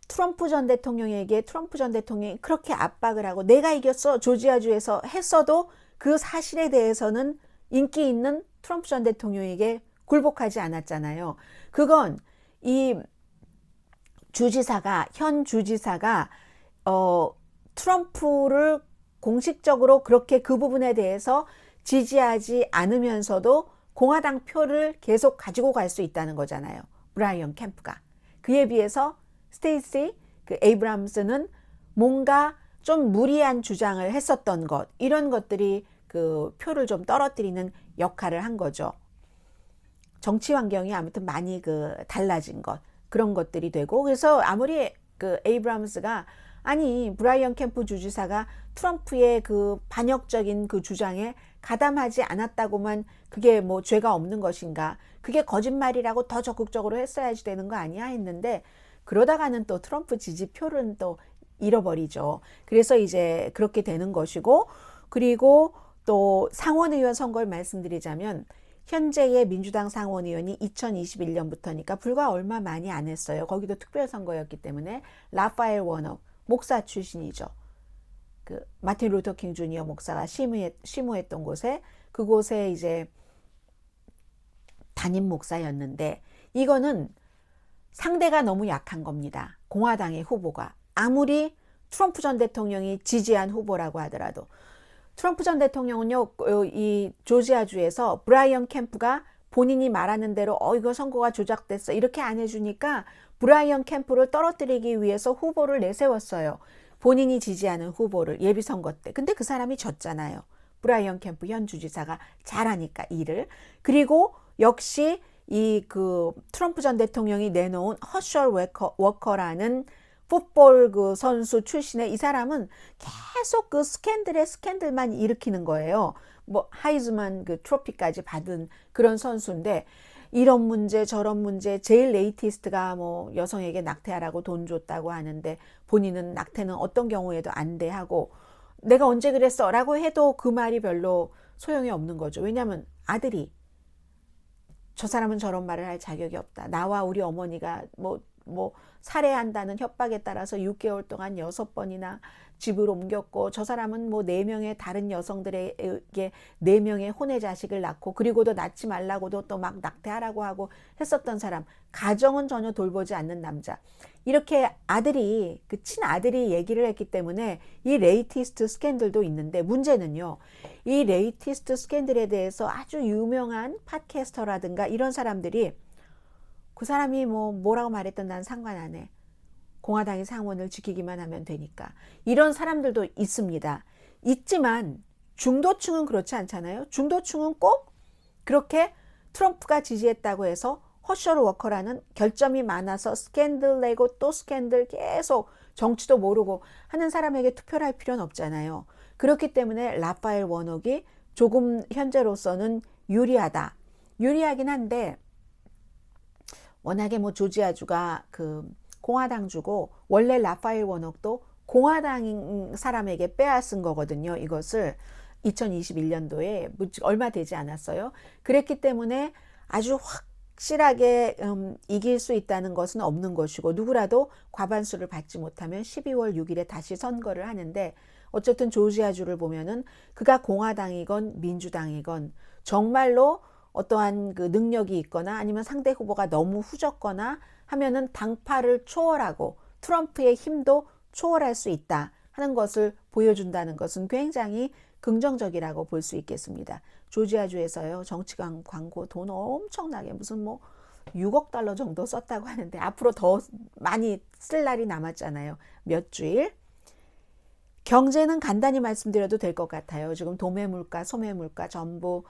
트럼프 전 대통령에게 트럼프 전 대통령이 그렇게 압박을 하고 내가 이겼어 조지아주에서 했어도 그 사실에 대해서는 인기 있는 트럼프 전 대통령에게 굴복하지 않았잖아요. 그건 이 주지사가, 현 주지사가 트럼프를 공식적으로 그렇게 그 부분에 대해서 지지하지 않으면서도 공화당 표를 계속 가지고 갈 수 있다는 거잖아요. 브라이언 캠프가. 그에 비해서 스테이시 그 에이브람스는 뭔가 좀 무리한 주장을 했었던 것, 이런 것들이 그 표를 좀 떨어뜨리는 역할을 한 거죠. 정치 환경이 아무튼 많이 그 달라진 것, 그런 것들이 되고, 그래서 아무리 그 에이브람스가, 아니 브라이언 캠프 주지사가 트럼프의 그 반역적인 그 주장에 가담하지 않았다고만 그게 뭐 죄가 없는 것인가, 그게 거짓말이라고 더 적극적으로 했어야지 되는 거 아니야 했는데, 그러다가는 또 트럼프 지지표는 또 잃어버리죠. 그래서 이제 그렇게 되는 것이고, 그리고 또 상원의원 선거를 말씀드리자면, 현재의 민주당 상원의원이 2021년부터니까 불과 얼마 많이 안 했어요. 거기도 특별선거였기 때문에 라파엘 워너 목사 출신이죠. 그 마틴 루터 킹 주니어 목사가 심우했던 곳에, 그곳에 이제 담임 목사였는데, 이거는 상대가 너무 약한 겁니다. 공화당의 후보가 아무리 트럼프 전 대통령이 지지한 후보라고 하더라도. 트럼프 전 대통령은요, 이 조지아주에서 브라이언 캠프가 본인이 말하는 대로 이거 선거가 조작됐어 이렇게 안 해주니까 브라이언 캠프를 떨어뜨리기 위해서 후보를 내세웠어요. 본인이 지지하는 후보를 예비선거 때. 근데 그 사람이 졌잖아요. 브라이언 캠프 현 주지사가 잘하니까 일을. 그리고 역시 이 그 트럼프 전 대통령이 내놓은 허셜 워커라는 풋볼 그 선수 출신의 이 사람은 계속 그 스캔들에 스캔들만 일으키는 거예요. 뭐 하이즈만 그 트로피까지 받은 그런 선수인데 이런 문제 저런 문제 제일 레이티스트가 뭐 여성에게 낙태하라고 돈 줬다고 하는데 본인은 낙태는 어떤 경우에도 안 돼 하고 내가 언제 그랬어 라고 해도 그 말이 별로 소용이 없는 거죠. 왜냐하면 아들이 저 사람은 저런 말을 할 자격이 없다. 나와 우리 어머니가 뭐 살해한다는 협박에 따라서 6개월 동안 6번이나 집을 옮겼고 저 사람은 뭐 4명의 다른 여성들에게 4명의 혼외 자식을 낳고 그리고도 낳지 말라고도 또 막 낙태하라고 하고 했었던 사람, 가정은 전혀 돌보지 않는 남자. 이렇게 아들이 그 친아들이 얘기를 했기 때문에 이 레이티스트 스캔들도 있는데 문제는요. 이 레이티스트 스캔들에 대해서 아주 유명한 팟캐스터라든가 이런 사람들이 그 사람이 뭐라고 말했던 난 상관 안 해. 공화당이 상원을 지키기만 하면 되니까. 이런 사람들도 있습니다. 있지만 중도층은 그렇지 않잖아요. 중도층은 꼭 그렇게 트럼프가 지지했다고 해서 허셜 워커라는 결점이 많아서 스캔들 내고 또 스캔들 계속 정치도 모르고 하는 사람에게 투표를 할 필요는 없잖아요. 그렇기 때문에 라파엘 워녹이 조금 현재로서는 유리하다. 유리하긴 한데 워낙에 뭐 조지아주가 그 공화당주고 원래 라파엘 워녹도 공화당 사람에게 빼앗은 거거든요. 이것을 2021년도에 얼마 되지 않았어요. 그랬기 때문에 아주 확실하게 이길 수 있다는 것은 없는 것이고 누구라도 과반수를 받지 못하면 12월 6일에 다시 선거를 하는데 어쨌든 조지아주를 보면은 그가 공화당이건 민주당이건 정말로 어떠한 그 능력이 있거나 아니면 상대 후보가 너무 후졌거나 하면은 당파를 초월하고 트럼프의 힘도 초월할 수 있다 하는 것을 보여준다는 것은 굉장히 긍정적이라고 볼 수 있겠습니다. 조지아주에서요 정치 광고 돈 엄청나게 무슨 뭐 6억 달러 정도 썼다고 하는데 앞으로 더 많이 쓸 날이 남았잖아요. 몇 주일. 경제는 간단히 말씀드려도 될 것 같아요. 지금 도매물가, 소매물가 전부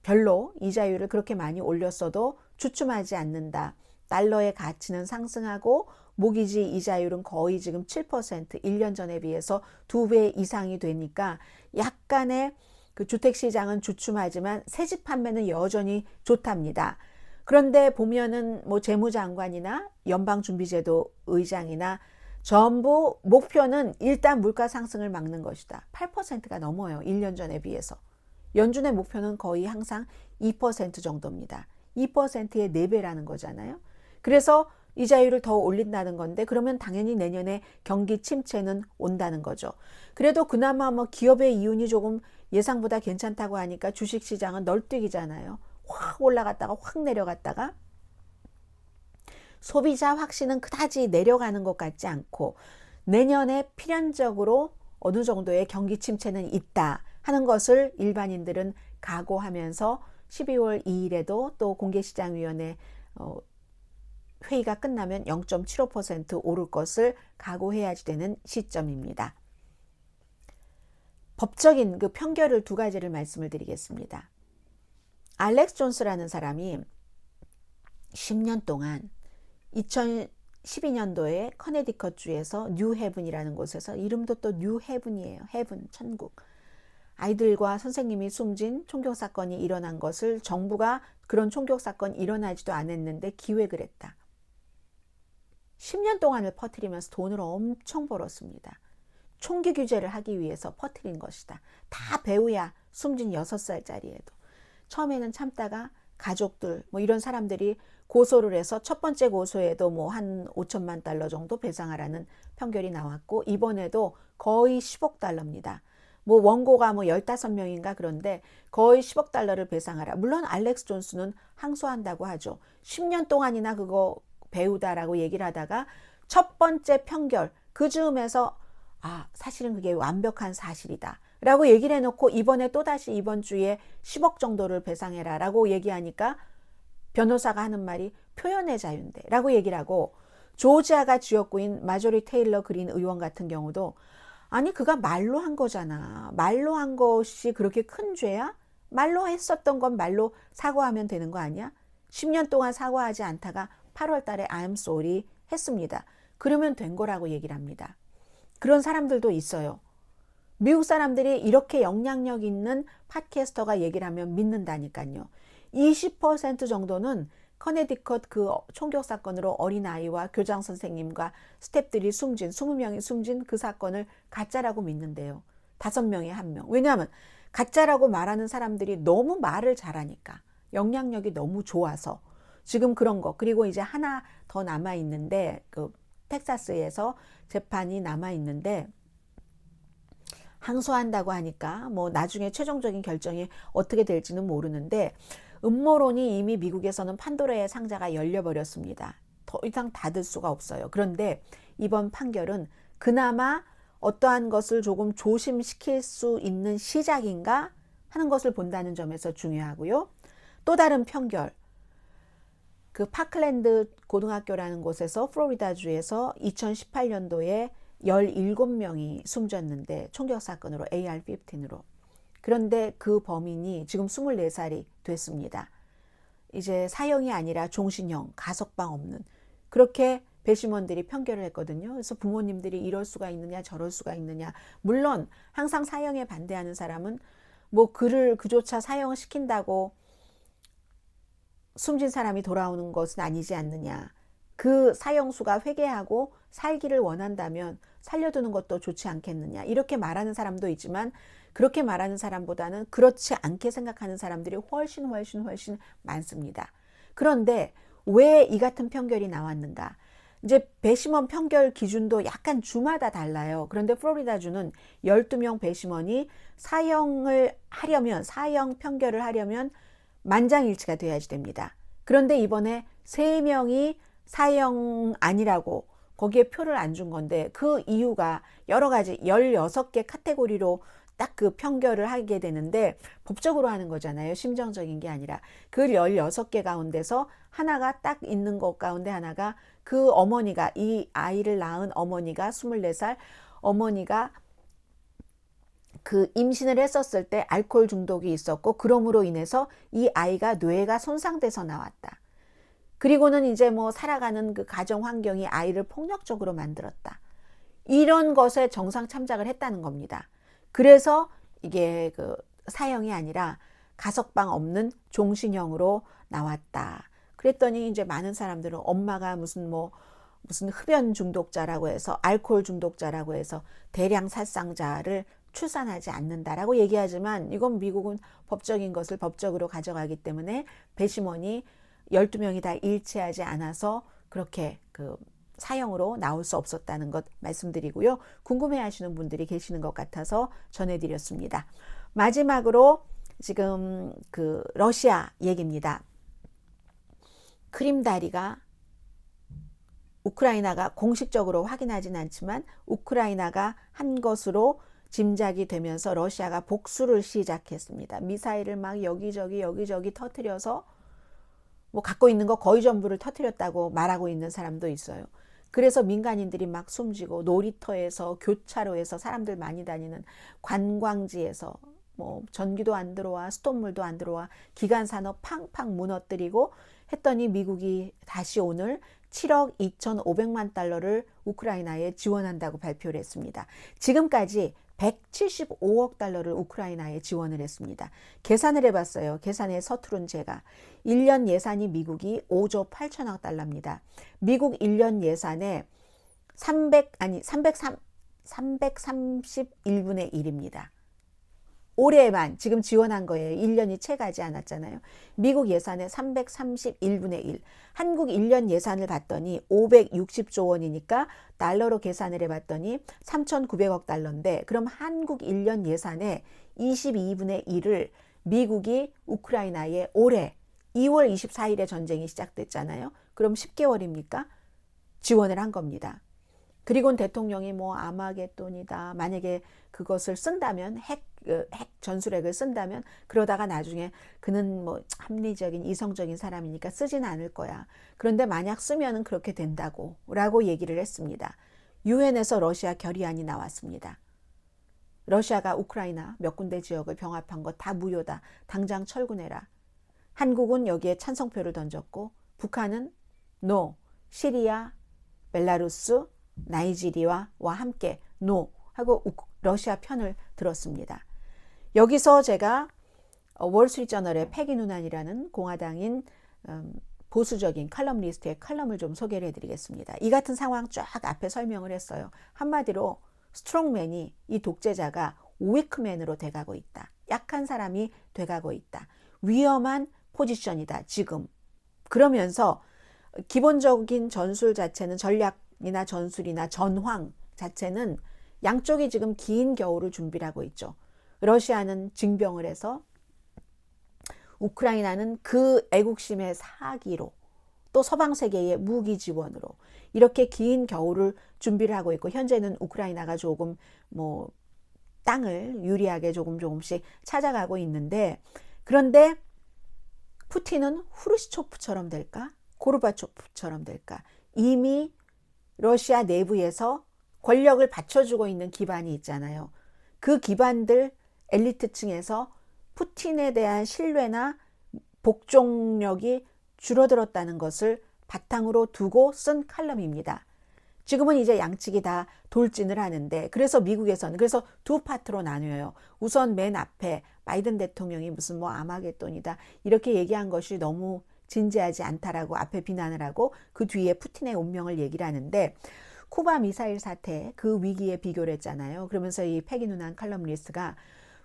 별로 이자율을 그렇게 많이 올렸어도 주춤하지 않는다. 달러의 가치는 상승하고 모기지 이자율은 거의 지금 7%, 1년 전에 비해서 2배 이상이 되니까 약간의 그 주택시장은 주춤하지만 새집 판매는 여전히 좋답니다. 그런데 보면은 뭐 재무장관이나 연방준비제도 의장이나 전부 목표는 일단 물가 상승을 막는 것이다. 8%가 넘어요. 1년 전에 비해서. 연준의 목표는 거의 항상 2% 정도입니다. 2%의 4배라는 거잖아요. 그래서 이자율을 더 올린다는 건데 그러면 당연히 내년에 경기 침체는 온다는 거죠. 그래도 그나마 뭐 기업의 이윤이 조금 예상보다 괜찮다고 하니까 주식시장은 널뛰기잖아요. 확 올라갔다가 확 내려갔다가 소비자 확신은 그다지 내려가는 것 같지 않고 내년에 필연적으로 어느 정도의 경기 침체는 있다 하는 것을 일반인들은 각오하면서 12월 2일에도 또 공개시장위원회 회의가 끝나면 0.75% 오를 것을 각오해야지 되는 시점입니다. 법적인 그 편결을 2가지를 말씀을 드리겠습니다. 알렉스 존스라는 사람이 10년 동안 2012년도에 커네디컷주에서 뉴헤븐이라는 곳에서 이름도 또 뉴헤븐이에요. 헤븐, 천국. 아이들과 선생님이 숨진 총격사건이 일어난 것을 정부가 그런 총격사건이 일어나지도 않았는데 기획을 했다. 10년 동안을 퍼뜨리면서 돈을 엄청 벌었습니다. 총기 규제를 하기 위해서 퍼뜨린 것이다. 다 배우야 숨진 6살짜리에도. 처음에는 참다가 가족들 뭐 이런 사람들이 고소를 해서 첫 번째 고소에도 뭐 한 5천만 달러 정도 배상하라는 판결이 나왔고 이번에도 거의 10억 달러입니다. 뭐 원고가 뭐 15명인가 그런데 거의 10억 달러를 배상하라. 물론 알렉스 존스는 항소한다고 하죠. 10년 동안이나 그거 배우다라고 얘기를 하다가 첫 번째 판결 그 즈음에서 사실은 그게 완벽한 사실이다 라고 얘기를 해놓고 이번에 또다시 이번 주에 10억 정도를 배상해라 라고 얘기하니까 변호사가 하는 말이 표현의 자유인데 라고 얘기를 하고 조지아가 지역구인 마조리 테일러 그린 의원 같은 경우도 아니 그가 말로 한 거잖아. 말로 한 것이 그렇게 큰 죄야? 말로 했었던 건 말로 사과하면 되는 거 아니야? 10년 동안 사과하지 않다가 8월 달에 I'm sorry 했습니다. 그러면 된 거라고 얘기를 합니다. 그런 사람들도 있어요. 미국 사람들이 이렇게 영향력 있는 팟캐스터가 얘기를 하면 믿는다니까요. 20% 정도는 커네디컷 그 총격 사건으로 어린아이와 교장 선생님과 스태프들이 숨진 20명이 숨진 그 사건을 가짜라고 믿는데요. 5명에 1명. 왜냐하면 가짜라고 말하는 사람들이 너무 말을 잘하니까, 영향력이 너무 좋아서. 지금 그런 거. 그리고 이제 하나 더 남아 있는데, 그 텍사스에서 재판이 남아 있는데 항소한다고 하니까 뭐 나중에 최종적인 결정이 어떻게 될지는 모르는데, 음모론이 이미 미국에서는 판도라의 상자가 열려버렸습니다. 더 이상 닫을 수가 없어요. 그런데 이번 판결은 그나마 어떠한 것을 조금 조심시킬 수 있는 시작인가 하는 것을 본다는 점에서 중요하고요. 또 다른 판결, 그 파클랜드 고등학교라는 곳에서 플로리다주에서 2018년도에 17명이 숨졌는데, 총격 사건으로 AR-15로. 그런데 그 범인이 지금 24살이 됐습니다. 이제 사형이 아니라 종신형, 가석방 없는, 그렇게 배심원들이 판결을 했거든요. 그래서 부모님들이 이럴 수가 있느냐 저럴 수가 있느냐. 물론 항상 사형에 반대하는 사람은 뭐 그를 그조차 사형을 시킨다고 숨진 사람이 돌아오는 것은 아니지 않느냐. 그 사형수가 회개하고 살기를 원한다면 살려두는 것도 좋지 않겠느냐. 이렇게 말하는 사람도 있지만, 그렇게 말하는 사람보다는 그렇지 않게 생각하는 사람들이 훨씬 많습니다. 그런데 왜 이 같은 판결이 나왔는가? 이제 배심원 판결 기준도 약간 주마다 달라요. 그런데 플로리다주는 12명 배심원이 사형을 하려면, 사형 판결을 하려면 만장일치가 돼야지 됩니다. 그런데 이번에 3명이 사형 아니라고 거기에 표를 안 준 건데, 그 이유가 여러 가지 16개 카테고리로 딱 그 판결을 하게 되는데, 법적으로 하는 거잖아요. 심정적인 게 아니라. 그 16개 가운데서 하나가 딱 있는 것 가운데 하나가, 그 어머니가, 이 아이를 낳은 어머니가 24살 어머니가 그 임신을 했었을 때 알코올 중독이 있었고, 그럼으로 인해서 이 아이가 뇌가 손상돼서 나왔다. 그리고는 이제 뭐 살아가는 그 가정 환경이 아이를 폭력적으로 만들었다. 이런 것에 정상 참작을 했다는 겁니다. 그래서 이게 그 사형이 아니라 가석방 없는 종신형으로 나왔다. 그랬더니 이제 많은 사람들은 엄마가 무슨 흡연 중독자라고 해서, 알코올 중독자라고 해서 대량 살상자를 출산하지 않는다라고 얘기하지만, 이건 미국은 법적인 것을 법적으로 가져가기 때문에 배심원이 12명이 다 일치하지 않아서 그렇게 그 사형으로 나올 수 없었다는 것 말씀드리고요. 궁금해 하시는 분들이 계시는 것 같아서 전해드렸습니다. 마지막으로 지금 그 러시아 얘기입니다. 크림 다리가, 우크라이나가 공식적으로 확인하진 않지만 우크라이나가 한 것으로 짐작이 되면서 러시아가 복수를 시작했습니다. 미사일을 막 여기저기 터뜨려서 뭐 갖고 있는 거 거의 전부를 터뜨렸다고 말하고 있는 사람도 있어요. 그래서 민간인들이 막 숨지고, 놀이터에서, 교차로에서, 사람들 많이 다니는 관광지에서 뭐 전기도 안 들어와, 수돗물도 안 들어와, 기간 산업 팡팡 무너뜨리고 했더니 미국이 다시 오늘 7억 2,500만 달러를 우크라이나에 지원한다고 발표를 했습니다. 지금까지 175억 달러를 우크라이나에 지원을 했습니다. 계산을 해봤어요. 계산에 서투른 제가. 1년 예산이 미국이 5조 8천억 달러입니다. 미국 1년 예산의 331분의 1입니다. 올해만 지금 지원한 거예요. 1년이 채 가지 않았잖아요. 미국 예산의 331분의 1. 한국 1년 예산을 봤더니 560조 원이니까 달러로 계산을 해봤더니 3,900억 달러인데, 그럼 한국 1년 예산의 22분의 1을 미국이 우크라이나에 올해 2월 24일에 전쟁이 시작됐잖아요. 그럼 10개월입니까? 지원을 한 겁니다. 그리고는 대통령이 뭐 아마겟돈이다, 만약에 그것을 쓴다면, 핵 전술핵을 쓴다면, 그러다가 나중에 그는 뭐 합리적인 이성적인 사람이니까 쓰진 않을 거야. 그런데 만약 쓰면은 그렇게 된다고 라고 얘기를 했습니다. 유엔에서 러시아 결의안이 나왔습니다. 러시아가 우크라이나 몇 군데 지역을 병합한 거 다 무효다. 당장 철군해라. 한국은 여기에 찬성표를 던졌고, 북한은 NO, 시리아, 벨라루스, 나이지리아와 함께 노 하고 러시아 편을 들었습니다. 여기서 제가 월스트리트저널의 패기 누난이라는 공화당인 보수적인 칼럼니스트의 칼럼을 좀 소개를 해드리겠습니다. 이 같은 상황 쫙 앞에 설명을 했어요. 한마디로 스트롱맨이, 이 독재자가 위크맨으로 돼가고 있다. 약한 사람이 돼가고 있다. 위험한 포지션이다 지금. 그러면서 기본적인 전술 자체는, 전략이나 전술이나 전황 자체는 양쪽이 지금 긴 겨울을 준비를 하고 있죠. 러시아는 징병을 해서, 우크라이나는 그 애국심의 사기로, 또 서방 세계의 무기 지원으로 이렇게 긴 겨울을 준비를 하고 있고, 현재는 우크라이나가 조금 뭐 땅을 유리하게 조금씩 찾아가고 있는데, 그런데 푸틴은 후르시초프처럼 될까? 고르바초프처럼 될까? 이미 러시아 내부에서 권력을 받쳐주고 있는 기반이 있잖아요. 그 기반들, 엘리트층에서 푸틴에 대한 신뢰나 복종력이 줄어들었다는 것을 바탕으로 두고 쓴 칼럼입니다. 지금은 이제 양측이 다 돌진을 하는데, 그래서 미국에서는 그래서 두 파트로 나뉘어요. 우선 맨 앞에 바이든 대통령이 무슨 뭐 아마겟돈이다 이렇게 얘기한 것이 너무 진지하지 않다라고 앞에 비난을 하고, 그 뒤에 푸틴의 운명을 얘기를 하는데, 쿠바 미사일 사태 그 위기에 비교를 했잖아요. 그러면서 이 패기 누난 칼럼니스트가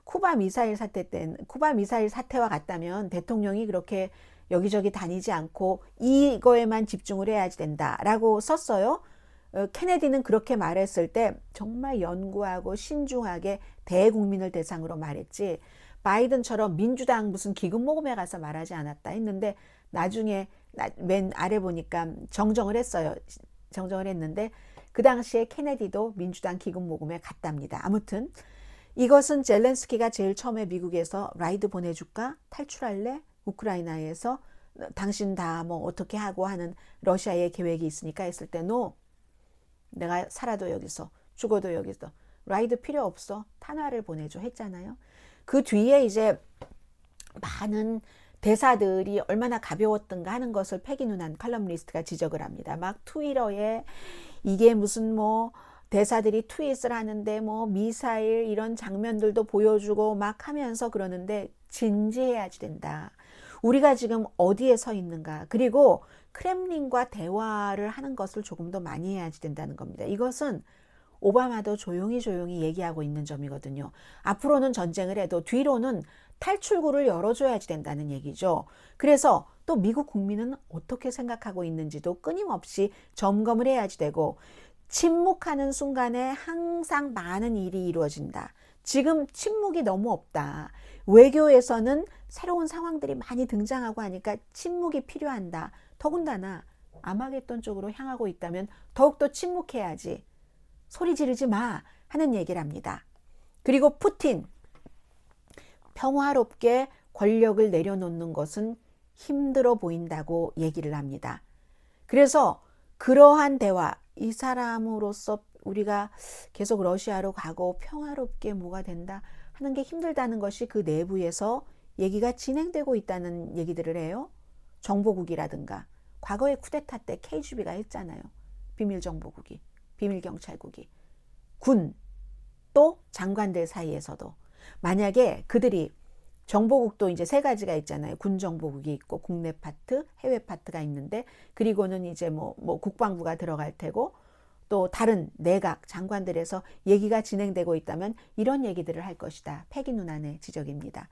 쿠바 미사일 사태와 같다면 대통령이 그렇게 여기저기 다니지 않고 이거에만 집중을 해야지 된다라고 썼어요. 케네디는 그렇게 말했을 때 정말 연구하고 신중하게 대국민을 대상으로 말했지, 바이든처럼 민주당 무슨 기금 모금에 가서 말하지 않았다 했는데, 나중에 맨 아래 보니까 정정을 했어요. 정정을 했는데 그 당시에 케네디도 민주당 기금 모금에 갔답니다. 아무튼 이것은 젤렌스키가 제일 처음에 미국에서 라이드 보내줄까? 탈출할래? 우크라이나에서 당신 다 뭐 어떻게 하고 하는 러시아의 계획이 있으니까 했을 때, 노, 내가 살아도 여기서 죽어도 여기서 라이드 필요 없어, 탄화를 보내줘 했잖아요. 그 뒤에 이제 많은 대사들이 얼마나 가벼웠던가 하는 것을 패기 누난 칼럼니스트가 지적을 합니다. 막 트위터에 이게 무슨 뭐 대사들이 트윗을 하는데 뭐 미사일 이런 장면들도 보여주고 막 하면서 그러는데, 진지해야지 된다. 우리가 지금 어디에 서 있는가, 그리고 크렘린과 대화를 하는 것을 조금 더 많이 해야지 된다는 겁니다. 이것은 오바마도 조용히 얘기하고 있는 점이거든요. 앞으로는 전쟁을 해도 뒤로는 탈출구를 열어줘야지 된다는 얘기죠. 그래서 또 미국 국민은 어떻게 생각하고 있는지도 끊임없이 점검을 해야지 되고, 침묵하는 순간에 항상 많은 일이 이루어진다. 지금 침묵이 너무 없다. 외교에서는 새로운 상황들이 많이 등장하고 하니까 침묵이 필요한다. 더군다나 아마겟돈 쪽으로 향하고 있다면 더욱더 침묵해야지, 소리 지르지 마 하는 얘기를 합니다. 그리고 푸틴, 평화롭게 권력을 내려놓는 것은 힘들어 보인다고 얘기를 합니다. 그래서 그러한 대화, 이 사람으로서 우리가 계속 러시아로 가고 평화롭게 뭐가 된다 하는 게 힘들다는 것이 그 내부에서 얘기가 진행되고 있다는 얘기들을 해요. 정보국이라든가 과거에 쿠데타 때 KGB가 했잖아요. 비밀정보국이, 비밀경찰국이, 군, 또 장관들 사이에서도 만약에 그들이, 정보국도 이제 세 가지가 있잖아요. 군정보국이 있고 국내 파트, 해외 파트가 있는데, 그리고는 이제 뭐 국방부가 들어갈 테고, 또 다른 내각 장관들에서 얘기가 진행되고 있다면 이런 얘기들을 할 것이다. 패기 누난의 지적입니다.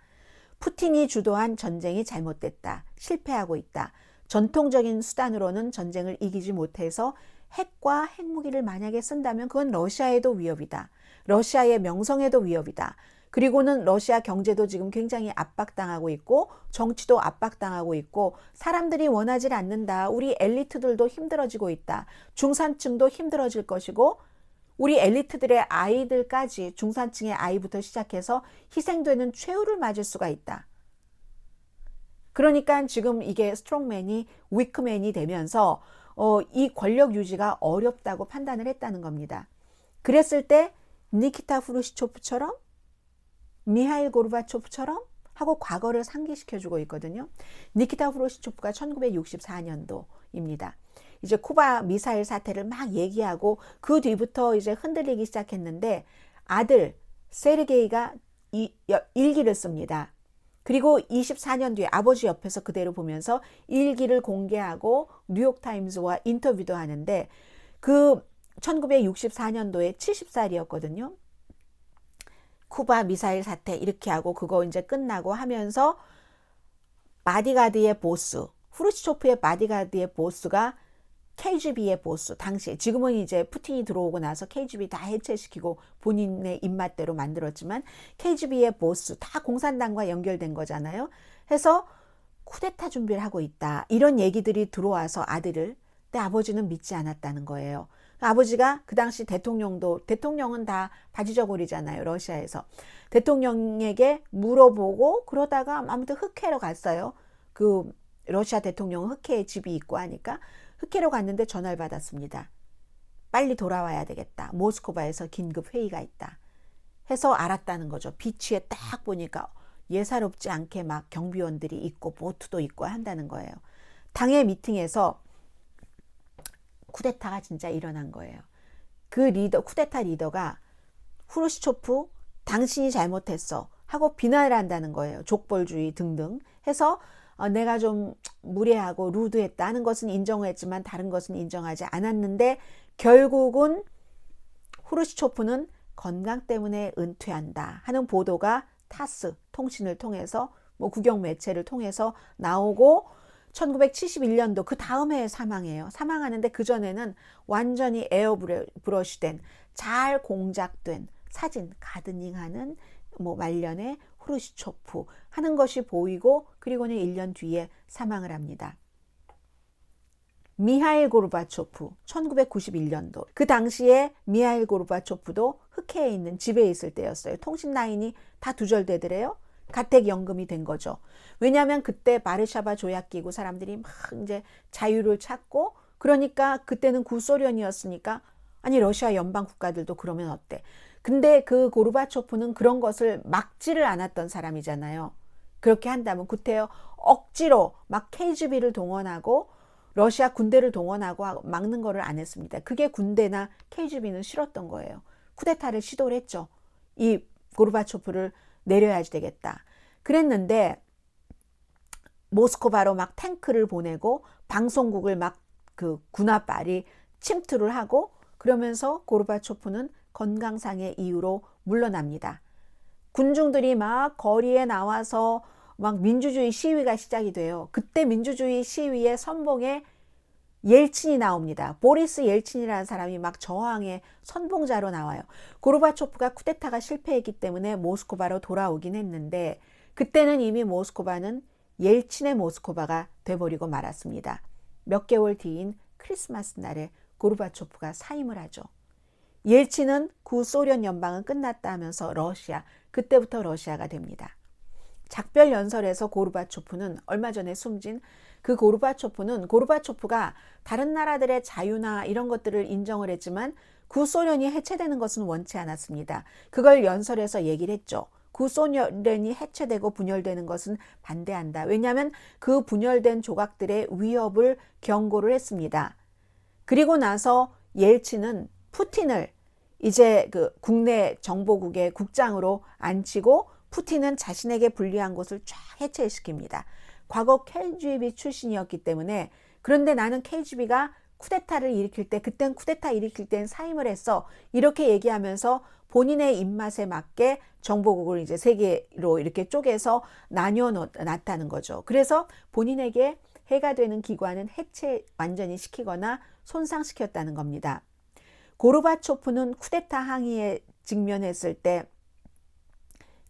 푸틴이 주도한 전쟁이 잘못됐다. 실패하고 있다. 전통적인 수단으로는 전쟁을 이기지 못해서 핵과 핵무기를 만약에 쓴다면 그건 러시아에도 위협이다. 러시아의 명성에도 위협이다. 그리고는 러시아 경제도 지금 굉장히 압박당하고 있고, 정치도 압박당하고 있고, 사람들이 원하지 않는다. 우리 엘리트들도 힘들어지고 있다. 중산층도 힘들어질 것이고, 우리 엘리트들의 아이들까지, 중산층의 아이부터 시작해서 희생되는 최후를 맞을 수가 있다. 그러니까 지금 이게 스트롱맨이 위크맨이 되면서 이 권력 유지가 어렵다고 판단을 했다는 겁니다. 그랬을 때 니키타 후르시초프처럼, 미하일 고르바초프처럼 하고 과거를 상기시켜주고 있거든요. 니키타 후르시초프가 1964년도입니다. 이제 쿠바 미사일 사태를 막 얘기하고 그 뒤부터 이제 흔들리기 시작했는데 아들 세르게이가 일기를 씁니다. 그리고 24년 뒤에 아버지 옆에서 그대로 보면서 일기를 공개하고 뉴욕타임즈와 인터뷰도 하는데 그 1964년도에 70살이었거든요. 쿠바 미사일 사태 이렇게 하고 그거 이제 끝나고 하면서 바디가드의 보스, 후르시초프의 바디가드의 보스가 KGB의 보스, 당시에 지금은 이제 푸틴이 들어오고 나서 KGB 다 해체시키고 본인의 입맛대로 만들었지만 KGB의 보스 다 공산당과 연결된 거잖아요. 해서 쿠데타 준비를 하고 있다. 이런 얘기들이 들어와서 아들을, 근데 아버지는 믿지 않았다는 거예요. 아버지가 그 당시 대통령은 다 바지저고리잖아요. 러시아에서. 대통령에게 물어보고 그러다가 아무튼 흑해로 갔어요. 그 러시아 대통령은 흑해에 집이 있고 하니까 흑해로 갔는데 전화를 받았습니다. 빨리 돌아와야 되겠다. 모스크바에서 긴급 회의가 있다. 해서 알았다는 거죠. 비치에 딱 보니까 예사롭지 않게 막 경비원들이 있고 보트도 있고 한다는 거예요. 당의 미팅에서 쿠데타가 진짜 일어난 거예요. 그 쿠데타 리더가 후르시초프 당신이 잘못했어 하고 비난을 한다는 거예요. 족벌주의 등등 해서 내가 좀 무례하고 루드했다는 것은 인정했지만 다른 것은 인정하지 않았는데 결국은 후르시초프는 건강 때문에 은퇴한다 하는 보도가 타스 통신을 통해서 뭐 국영 매체를 통해서 나오고 1971년도 그 다음 해에 사망해요. 사망하는데 그전에는 완전히 에어브러쉬된 잘 공작된 사진 가드닝하는 뭐 말년에 후르시초프 하는 것이 보이고 그리고는 1년 뒤에 사망을 합니다. 미하일 고르바초프 1991년도 그 당시에 미하일 고르바초프도 흑해에 있는 집에 있을 때였어요. 통신 라인이 다 두절되더래요. 가택연금이 된 거죠. 왜냐하면 그때 바르샤바 조약기구 사람들이 막 이제 자유를 찾고 그러니까 그때는 구소련이었으니까 아니 러시아 연방 국가들도 그러면 어때? 근데 그 고르바초프는 그런 것을 막지를 않았던 사람이잖아요. 그렇게 한다면 구태여 억지로 막 KGB를 동원하고 러시아 군대를 동원하고 막는 거를 안 했습니다. 그게 군대나 KGB는 싫었던 거예요. 쿠데타를 시도를 했죠. 이 고르바초프를 내려야지 되겠다. 그랬는데 모스크바로 막 탱크를 보내고 방송국을 막 그 군합발이 침투를 하고 그러면서 고르바초프는 건강상의 이유로 물러납니다. 군중들이 막 거리에 나와서 막 민주주의 시위가 시작이 돼요. 그때 민주주의 시위의 선봉에 옐친이 나옵니다. 보리스 옐친이라는 사람이 막 저항의 선봉자로 나와요. 고르바초프가 쿠데타가 실패했기 때문에 모스크바로 돌아오긴 했는데 그때는 이미 모스크바는 옐친의 모스크바가 돼버리고 말았습니다. 몇 개월 뒤인 크리스마스 날에 고르바초프가 사임을 하죠. 옐친은 구소련 연방은 끝났다 하면서 러시아, 그때부터 러시아가 됩니다. 작별연설에서 고르바초프는 얼마 전에 숨진 그 고르바초프가 다른 나라들의 자유나 이런 것들을 인정을 했지만 구소련이 해체되는 것은 원치 않았습니다. 그걸 연설에서 얘기를 했죠. 구소련이 해체되고 분열되는 것은 반대한다. 왜냐하면 그 분열된 조각들의 위협을 경고를 했습니다. 그리고 나서 옐친은 푸틴을 이제 그 국내 정보국의 국장으로 앉히고 푸틴은 자신에게 불리한 곳을 쫙 해체시킵니다. 과거 KGB 출신이었기 때문에 그런데 나는 KGB가 쿠데타를 일으킬 때 그땐 쿠데타 일으킬 땐 사임을 했어. 이렇게 얘기하면서 본인의 입맛에 맞게 정보국을 이제 세 개로 이렇게 쪼개서 나뉘어 놨다는 거죠. 그래서 본인에게 해가 되는 기관은 해체 완전히 시키거나 손상시켰다는 겁니다. 고르바초프는 쿠데타 항의에 직면했을 때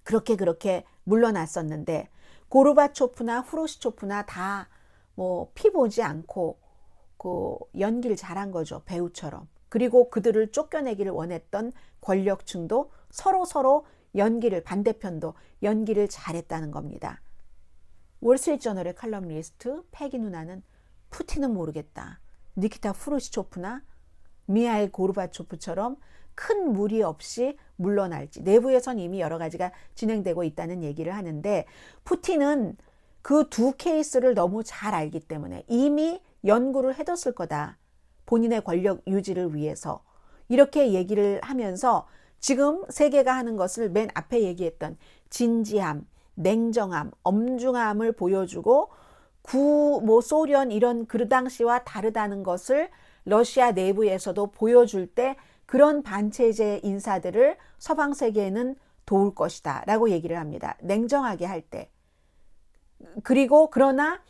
그렇게 물러났었는데 고르바초프나 후르시초프나 다 뭐 피 보지 않고 그 연기를 잘한 거죠. 배우처럼. 그리고 그들을 쫓겨내기를 원했던 권력층도 서로 연기를 반대편도 연기를 잘했다는 겁니다. 월스트리트저널의 칼럼니스트 패기 누나는 푸틴은 모르겠다. 니키타 후르시초프나 미하일 고르바초프처럼 큰 무리 없이 물러날지 내부에선 이미 여러 가지가 진행되고 있다는 얘기를 하는데 푸틴은 그 두 케이스를 너무 잘 알기 때문에 이미 연구를 해뒀을 거다. 본인의 권력 유지를 위해서 이렇게 얘기를 하면서 지금 세계가 하는 것을 맨 앞에 얘기했던 진지함, 냉정함, 엄중함을 보여주고 소련 이런 그 당시와 다르다는 것을 러시아 내부에서도 보여줄 때 그런 반체제 인사들을 서방 세계에는 도울 것이다 라고 얘기를 합니다. 냉정하게 할 때. 그리고 그러나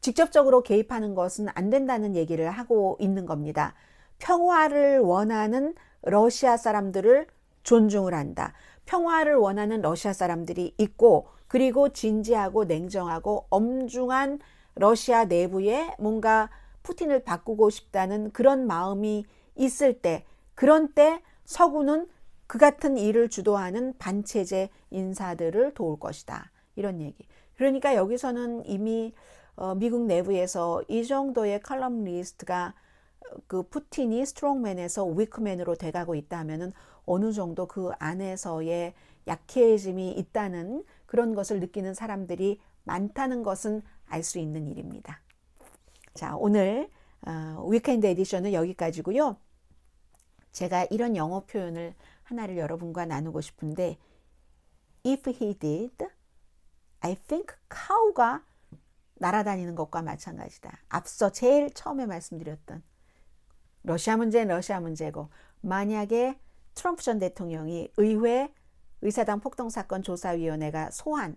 직접적으로 개입하는 것은 안 된다는 얘기를 하고 있는 겁니다. 평화를 원하는 러시아 사람들을 존중을 한다. 평화를 원하는 러시아 사람들이 있고 그리고 진지하고 냉정하고 엄중한 러시아 내부에 뭔가 푸틴을 바꾸고 싶다는 그런 마음이 있을 때 그런 때 서구는 그 같은 일을 주도하는 반체제 인사들을 도울 것이다. 이런 얘기. 그러니까 여기서는 이미 미국 내부에서 이 정도의 컬럼니스트가 그 푸틴이 스트롱맨에서 위크맨으로 돼가고 있다면은 어느 정도 그 안에서의 약해짐이 있다는 그런 것을 느끼는 사람들이 많다는 것은 알 수 있는 일입니다. 자, 오늘 위켄드 에디션은 여기까지고요. 제가 이런 영어 표현을 하나를 여러분과 나누고 싶은데 If he did, I think cow가 날아다니는 것과 마찬가지다. 앞서 제일 처음에 말씀드렸던 러시아 문제는 러시아 문제고 만약에 트럼프 전 대통령이 의사당 폭동사건 조사위원회가 소환을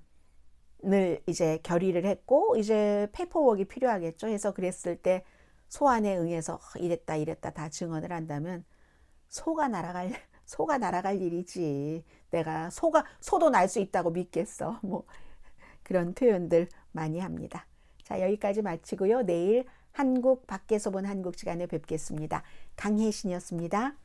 이제 결의를 했고 이제 페이퍼워크가 필요하겠죠. 해서 그랬을 때 소환에 응해서 이랬다 다 증언을 한다면 소가 날아갈 일이지. 내가 소도 날 수 있다고 믿겠어. 뭐 그런 표현들 많이 합니다. 자, 여기까지 마치고요. 내일 한국 밖에서 본 한국 시간에 뵙겠습니다. 강혜신이었습니다.